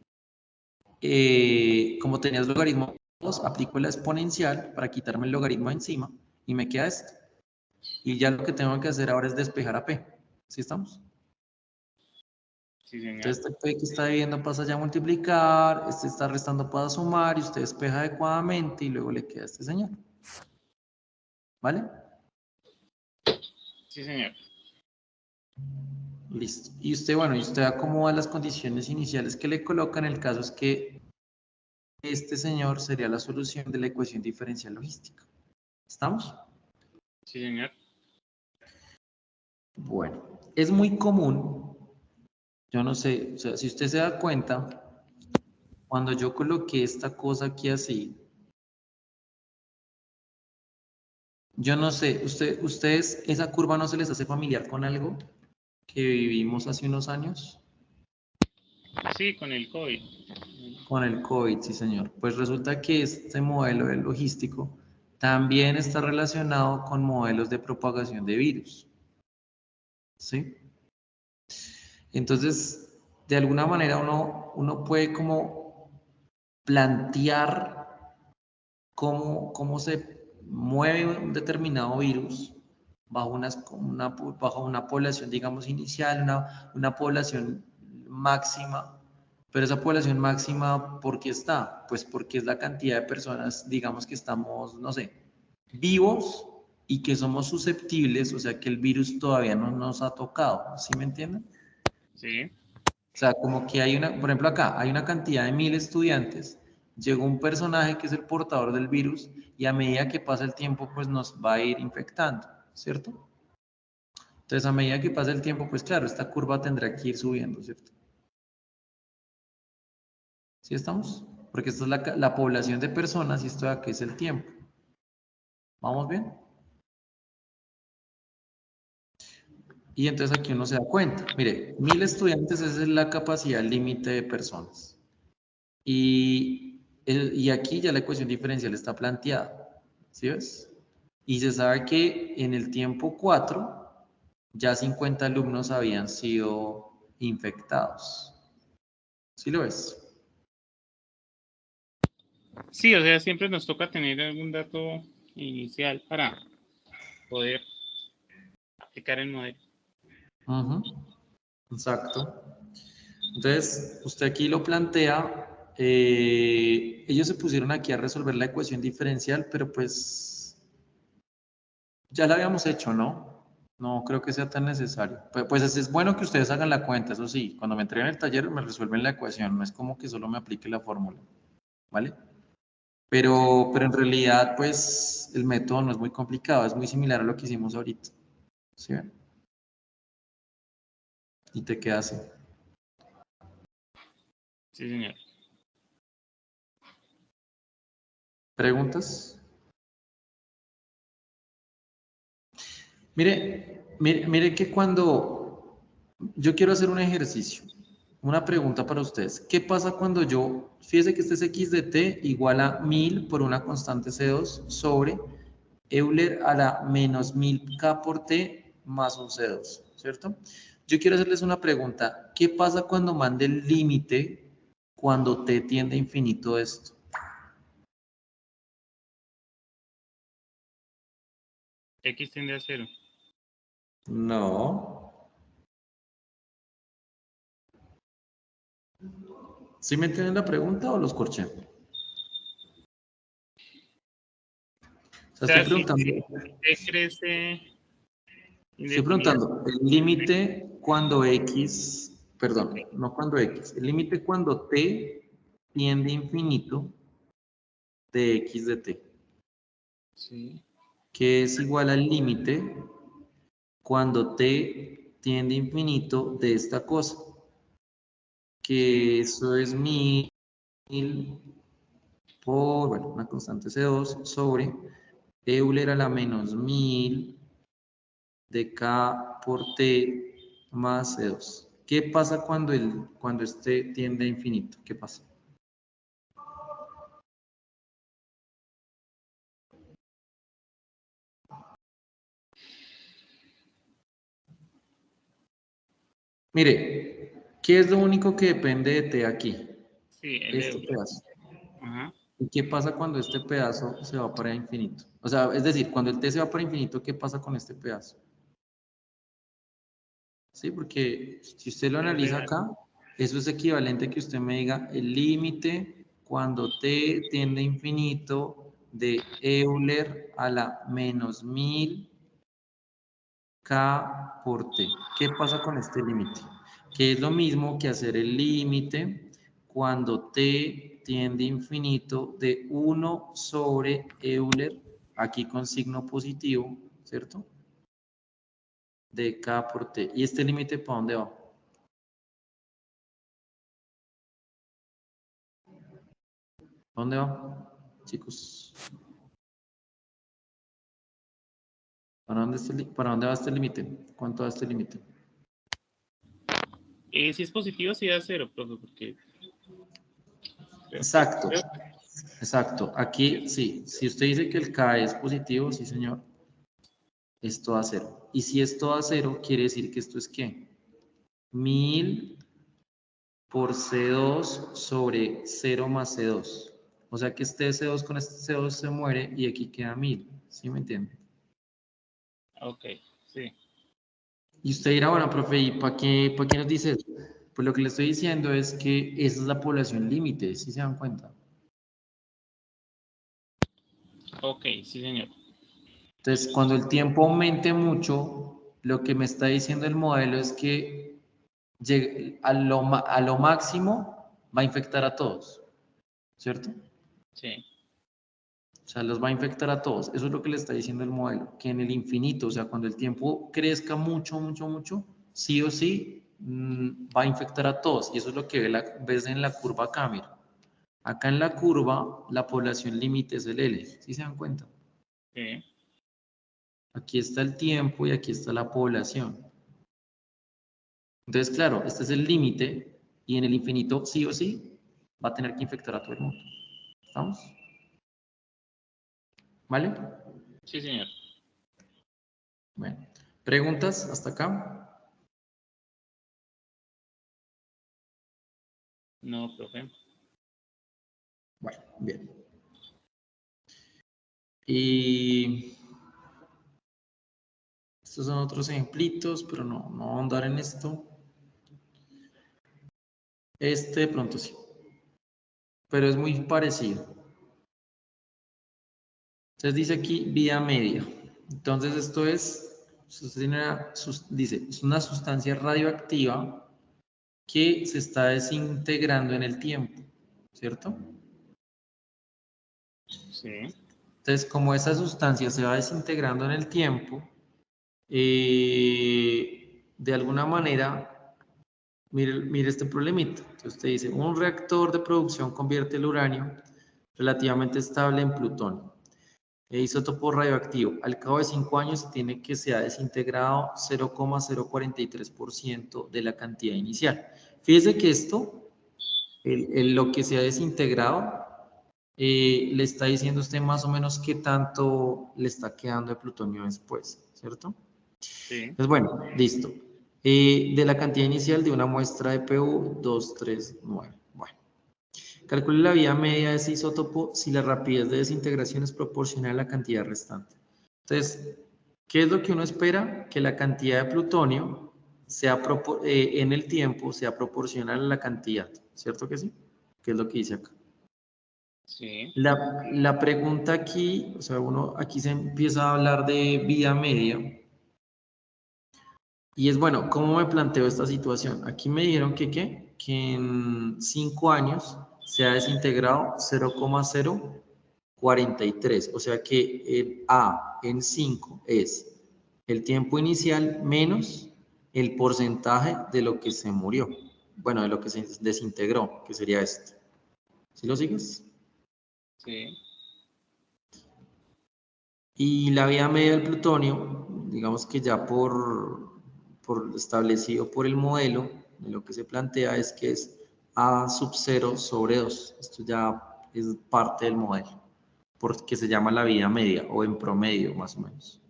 como tenías logaritmo 2, aplico la exponencial para quitarme el logaritmo encima, y me queda esto. Y ya lo que tengo que hacer ahora es despejar a P. ¿Sí estamos? Sí, señor. Entonces este P que está dividiendo pasa ya a multiplicar, este está restando para sumar y usted despeja adecuadamente y luego le queda este señor. ¿Vale? Sí, señor. Listo. Y usted, bueno, y usted acomoda las condiciones iniciales que le colocan. El caso es que este señor sería la solución de la ecuación diferencial logística. ¿Estamos? Sí, señor. Bueno, es muy común, yo no sé, o sea, si usted se da cuenta, cuando yo coloqué esta cosa aquí así, yo no sé, ustedes, esa curva no se les hace familiar con algo que vivimos hace unos años, Sí, con el COVID. con el COVID, sí señor. Pues resulta que este modelo de logístico también está relacionado con modelos de propagación de virus, ¿sí? Entonces, de alguna manera uno puede como plantear cómo se mueve un determinado virus bajo bajo una población, digamos, inicial, una población máxima. Pero esa población máxima, ¿por qué está? Pues porque es la cantidad de personas, digamos, que estamos, no sé, vivos y que somos susceptibles, o sea, que el virus todavía no nos ha tocado. ¿Sí me entienden? Sí. O sea, como que hay una, por ejemplo acá, hay una cantidad de 1000 estudiantes, llegó un personaje que es el portador del virus y a medida que pasa el tiempo, pues nos va a ir infectando, ¿cierto? Entonces, a medida que pasa el tiempo, pues claro, esta curva tendrá que ir subiendo, ¿cierto? ¿Sí estamos? Porque esta es la población de personas y esto de aquí es el tiempo. ¿Vamos bien? Y entonces aquí uno se da cuenta. Mire, 1000 estudiantes esa es la capacidad límite de personas. Y aquí ya la ecuación diferencial está planteada. ¿Sí ves? Y se sabe que en el tiempo 4 ya 50 alumnos habían sido infectados. ¿Sí lo ves? Sí, o sea, siempre nos toca tener algún dato inicial para poder aplicar el modelo. Exacto. Entonces, usted aquí lo plantea. Ellos se pusieron aquí a resolver la ecuación diferencial, pero pues ya la habíamos hecho, ¿no? No creo que sea tan necesario. Pues es bueno que ustedes hagan la cuenta, eso sí. Cuando me entreguen el taller me resuelven la ecuación, no es como que solo me aplique la fórmula, ¿vale? Pero en realidad, pues el método no es muy complicado, es muy similar a lo que hicimos ahorita. ¿Sí ven? Y te queda así. Sí, señor. ¿Preguntas? Mire que cuando yo quiero hacer un ejercicio, una pregunta para ustedes. ¿Qué pasa cuando fíjese que este es x de t igual a 1000 por una constante C2 sobre Euler a la menos 1000k por t más un C2, ¿cierto? Yo quiero hacerles una pregunta. ¿Qué pasa cuando mande el límite cuando t tiende a infinito esto? X tiende a 0. No. ¿Sí me entienden la pregunta o los corché? O sea, estoy preguntando. Si crece Estoy preguntando, el límite cuando X, perdón, no cuando X, el límite cuando T tiende a infinito de X de T. Sí. Que es igual al límite cuando T tiende a infinito de esta cosa. Que eso es 1000 por, bueno, una constante C2 sobre Euler a la menos 1000 de K por T más C2. ¿Qué pasa cuando este tiende a infinito? ¿Qué pasa? Mire, ¿qué es lo único que depende de T aquí? Sí, el Este Euler. pedazo. Ajá. ¿Y qué pasa cuando este pedazo se va para infinito? O sea, es decir, cuando el T se va para infinito, ¿qué pasa con este pedazo? Sí, porque si usted lo analiza acá, eso es equivalente a que usted me diga el límite cuando T tiende a infinito de Euler a la menos 1000 K por T. ¿Qué pasa con este límite? Que es lo mismo que hacer el límite cuando T tiende a infinito de 1 sobre Euler, aquí con signo positivo, ¿cierto? De K por T. ¿Y este límite para dónde va? ¿Dónde va, chicos? ¿Para dónde va este límite? ¿Cuánto va este límite? Si es positivo, sí da 0, profe, porque... Exacto, exacto. Aquí, sí, si usted dice que el K es positivo, sí, señor, esto da 0. Y si esto da 0, quiere decir que esto es ¿qué? 1000 por C2 sobre 0 más C2. O sea que este C2 con este C2 se muere y aquí queda 1000. ¿Sí me entiende? Ok, sí. Y usted dirá, bueno, profe, ¿y para qué nos dice eso? Pues lo que le estoy diciendo es que esa es la población límite, ¿sí se dan cuenta? Ok, sí, señor. Entonces, cuando el tiempo aumente mucho, lo que me está diciendo el modelo es que a lo máximo va a infectar a todos, ¿cierto? Sí. O sea, los va a infectar a todos. Eso es lo que le está diciendo el modelo, que en el infinito, o sea, cuando el tiempo crezca mucho, mucho, mucho, sí o sí va a infectar a todos. Y eso es lo que ves en la curva acá, mira. Acá en la curva, la población límite es el L, ¿sí se dan cuenta? Sí. Aquí está el tiempo y aquí está la población. Entonces, claro, este es el límite y en el infinito, sí o sí, va a tener que infectar a todo el mundo. ¿Estamos? ¿Vale? Sí, señor. Bueno, ¿preguntas hasta acá? No, profe. Bueno, bien. Y estos son otros ejemplitos, pero no voy a ahondar en esto. Este de pronto sí, pero es muy parecido. Entonces dice aquí vida media. Entonces esto dice, es una sustancia radioactiva que se está desintegrando en el tiempo, ¿cierto? Sí. Entonces, como esa sustancia se va desintegrando en el tiempo, de alguna manera, mire este problemita. Entonces usted dice, un reactor de producción convierte el uranio relativamente estable en plutonio. Isótopo radioactivo. Al cabo de 5 años se tiene que se ha desintegrado 0,043% de la cantidad inicial. Fíjese que esto, lo que se ha desintegrado, le está diciendo usted más o menos qué tanto le está quedando de plutonio después, ¿cierto? Sí. Pues bueno, listo. De la cantidad inicial de una muestra de PU 239. Bueno, calcule la vida media de ese isótopo si la rapidez de desintegración es proporcional a la cantidad restante. Entonces, ¿qué es lo que uno espera? Que la cantidad de plutonio sea en el tiempo sea proporcional a la cantidad, ¿cierto que sí? que es lo que dice acá. Sí. La pregunta aquí, o sea, aquí se empieza a hablar de vida media. Y es bueno, ¿cómo me planteo esta situación? Aquí me dijeron que en 5 años se ha desintegrado 0,043. O sea que el A en 5 es el tiempo inicial menos el porcentaje de lo que se murió. Bueno, de lo que se desintegró, que sería este. ¿Sí lo sigues? Sí. Y la vida media del plutonio, digamos que ya por establecido por el modelo, de lo que se plantea es que es A sub 0 sobre 2. Esto ya es parte del modelo, porque se llama la vida media o en promedio más o menos.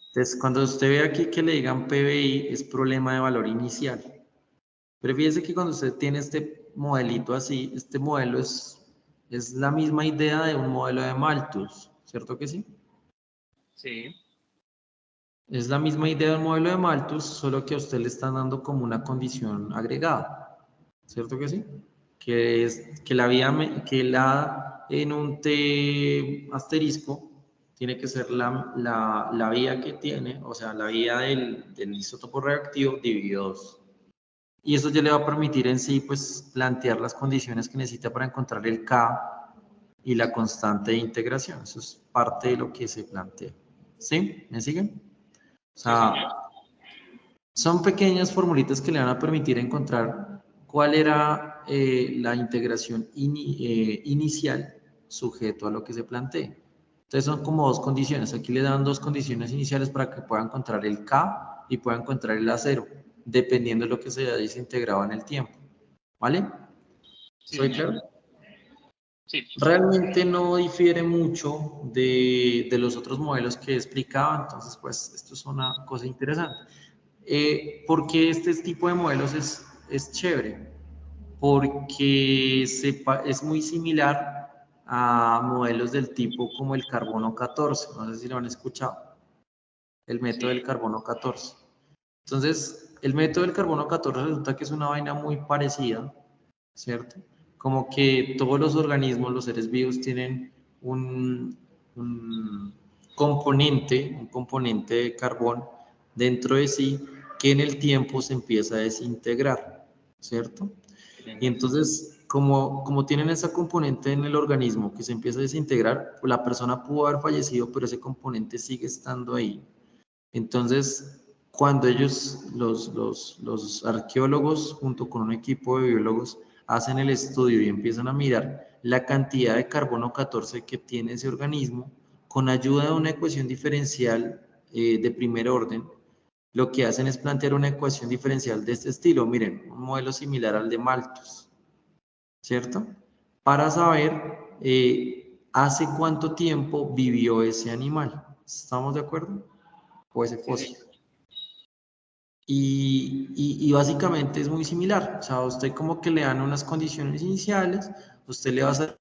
Entonces, cuando usted ve aquí que le digan PBI, es problema de valor inicial. Pero fíjese que cuando usted tiene este modelito así, este modelo es la misma idea de un modelo de Malthus, ¿cierto que sí? Sí. Es la misma idea del modelo de Malthus, solo que a usted le están dando como una condición agregada, ¿cierto que sí? Que es que la en un T asterisco tiene que ser la vía que tiene, o sea, la vía del isótopo reactivo dividido 2. Y eso ya le va a permitir en sí, pues, plantear las condiciones que necesita para encontrar el K y la constante de integración. Eso es parte de lo que se plantea. ¿Sí? ¿Me siguen? O Sí, señor. sea, son pequeñas formulitas que le van a permitir encontrar cuál era la integración inicial sujeto a lo que se plantee. Entonces son como dos condiciones. Aquí le dan dos condiciones iniciales para que pueda encontrar el K y pueda encontrar el A0, dependiendo de lo que se haya desintegrado en el tiempo. ¿Vale? Sí, ¿Soy señor. claro? Sí. Realmente no difiere mucho de los otros modelos que he explicado, entonces pues esto es una cosa interesante. ¿Por qué este tipo de modelos es chévere? Porque es muy similar a modelos del tipo como el carbono 14, no sé si lo han escuchado, el método del Sí. carbono 14. Entonces, el método del carbono 14 resulta que es una vaina muy parecida, ¿cierto? Como que todos los organismos, los seres vivos, tienen un componente de carbón dentro de sí que en el tiempo se empieza a desintegrar, ¿cierto? Y entonces, como tienen esa componente en el organismo que se empieza a desintegrar, la persona pudo haber fallecido, pero ese componente sigue estando ahí. Entonces, cuando ellos, los arqueólogos, junto con un equipo de biólogos, hacen el estudio y empiezan a mirar la cantidad de carbono 14 que tiene ese organismo, con ayuda de una ecuación diferencial de primer orden, lo que hacen es plantear una ecuación diferencial de este estilo. Miren, un modelo similar al de Malthus, ¿cierto? Para saber hace cuánto tiempo vivió ese animal. ¿Estamos de acuerdo? O ese Sí, fósil. señor. Y básicamente es muy similar. O sea, usted como que le dan unas condiciones iniciales, usted le va a hacer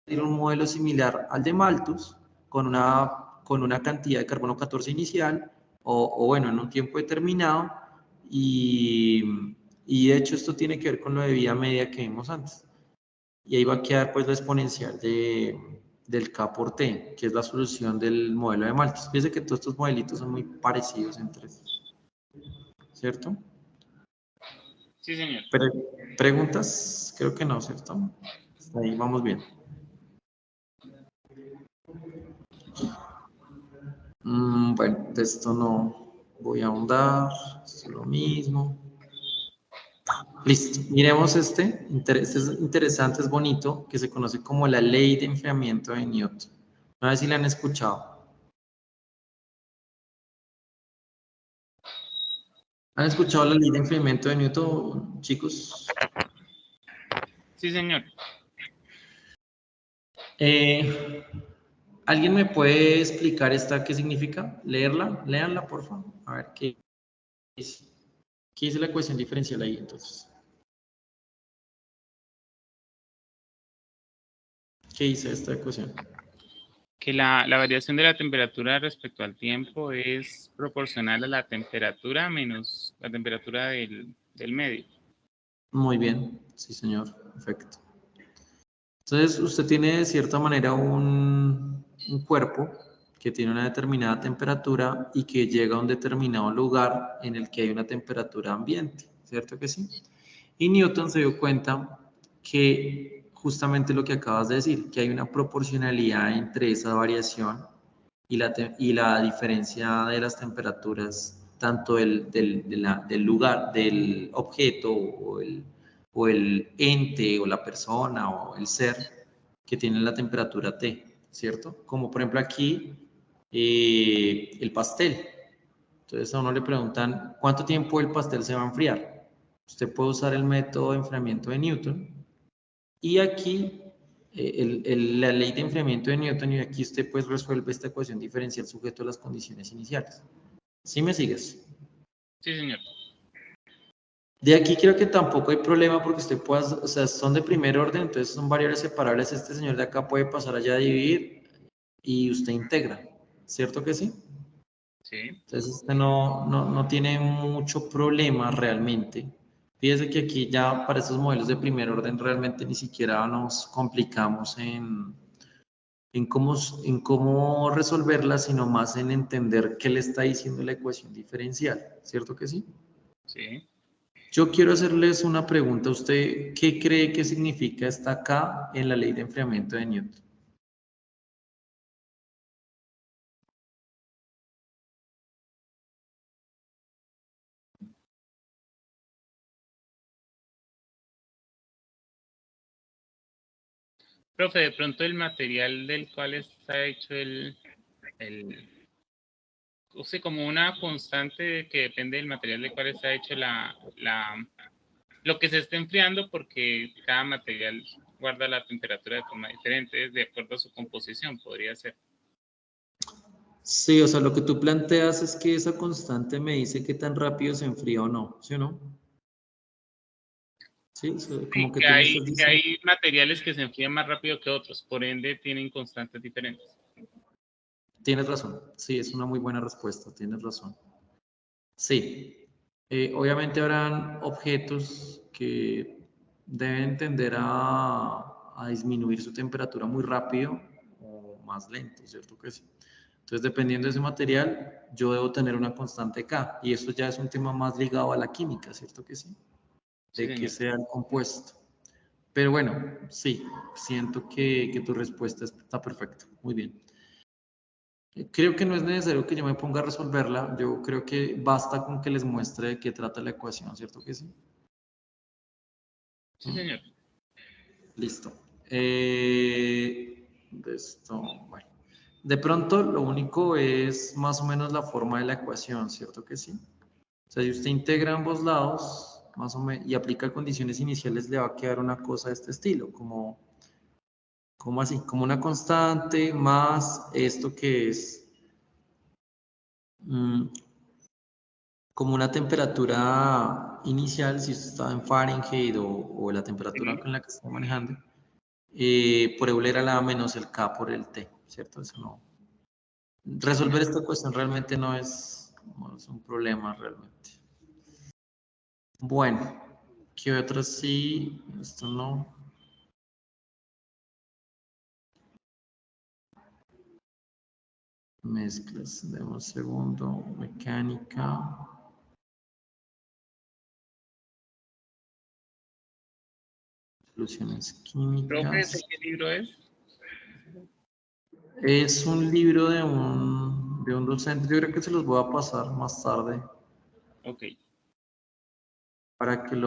un modelo similar al de Malthus, con una cantidad de carbono 14 inicial, o bueno, en un tiempo determinado, y de hecho esto tiene que ver con lo de vida media que vimos antes. Y ahí va a quedar pues la exponencial del K por T, que es la solución del modelo de Malthus. Fíjense que todos estos modelitos son muy parecidos entre sí, ¿cierto? Sí, señor. ¿Preguntas? Creo que no, ¿cierto? Ahí vamos bien. Bueno, de esto no voy a ahondar, es lo mismo. Listo, miremos este es interesante, es bonito, que se conoce como la ley de enfriamiento de Newton. A ver si la han escuchado. ¿Han escuchado la ley de enfriamiento de Newton, chicos? Sí, señor. ¿Alguien me puede explicar esta qué significa? ¿Leerla? Léanla, por favor. A ver qué dice. ¿Qué dice la ecuación diferencial ahí entonces? ¿Qué dice esta ecuación? Que la variación de la temperatura respecto al tiempo es proporcional a la temperatura menos la temperatura del medio. Muy bien, sí señor, perfecto. Entonces, usted tiene de cierta manera un cuerpo que tiene una determinada temperatura y que llega a un determinado lugar en el que hay una temperatura ambiente, ¿cierto que sí? Y Newton se dio cuenta que justamente lo que acabas de decir, que hay una proporcionalidad entre esa variación y la diferencia de las temperaturas, tanto del lugar, del objeto o el ente o la persona o el ser que tiene la temperatura T, ¿cierto? Como por ejemplo aquí el pastel. Entonces a uno le preguntan, ¿cuánto tiempo el pastel se va a enfriar? Usted puede usar el método de enfriamiento de Newton y aquí la ley de enfriamiento de Newton, y aquí usted pues resuelve esta ecuación diferencial sujeto a las condiciones iniciales. ¿Sí me sigues? Sí, señor. De aquí creo que tampoco hay problema porque usted puede, o sea, son de primer orden, entonces son variables separables. Este señor de acá puede pasar allá a dividir y usted integra, ¿cierto que sí? Sí. Entonces usted no tiene mucho problema realmente. Fíjese que aquí ya para estos modelos de primer orden realmente ni siquiera nos complicamos en cómo resolverla, sino más en entender qué le está diciendo la ecuación diferencial, ¿cierto que sí? Sí. Yo quiero hacerles una pregunta. ¿Usted qué cree que significa esta K en la ley de enfriamiento de Newton? Profe, de pronto el material del cual está hecho o sea, como una constante que depende del material del cual está hecho lo que se está enfriando, porque cada material guarda la temperatura de forma diferente, de acuerdo a su composición, podría ser. Sí, o sea, lo que tú planteas es que esa constante me dice qué tan rápido se enfría o no, ¿sí o no? Sí, como Sí, que tú me estás que diciendo. hay materiales que se enfrían más rápido que otros, por ende tienen constantes diferentes. Tienes razón, sí, es una muy buena respuesta, tienes razón. Sí, obviamente habrán objetos que deben tender a disminuir su temperatura muy rápido o más lento, ¿cierto que sí? Entonces, dependiendo de ese material, yo debo tener una constante K, y eso ya es un tema más ligado a la química, ¿cierto que sí? Sí, De que señor. sea el compuesto. Pero bueno, sí, siento que tu respuesta está perfecta, muy bien. Creo que no es necesario que yo me ponga a resolverla. Yo creo que basta con que les muestre de qué trata la ecuación, ¿cierto que sí? Sí, señor. Listo. Bueno. De pronto, lo único es más o menos la forma de la ecuación, ¿cierto que sí? O sea, si usted integra ambos lados, más o menos, y aplica condiciones iniciales, le va a quedar una cosa de este estilo, como así, como una constante más esto que es como una temperatura inicial, si usted está en Fahrenheit o la temperatura Sí. con la que está manejando, por Euler a la menos el K por el T, ¿cierto? Eso no. Sí, Resolver señor. esta cuestión realmente no es un problema realmente. Bueno, ¿qué otro sí? Esto no. Mezclas, demos un segundo. Mecánica. Soluciones Profe, ¿ese químicas. qué libro es? Es un libro de un docente. Yo creo que se los voy a pasar más tarde Ok. para que lo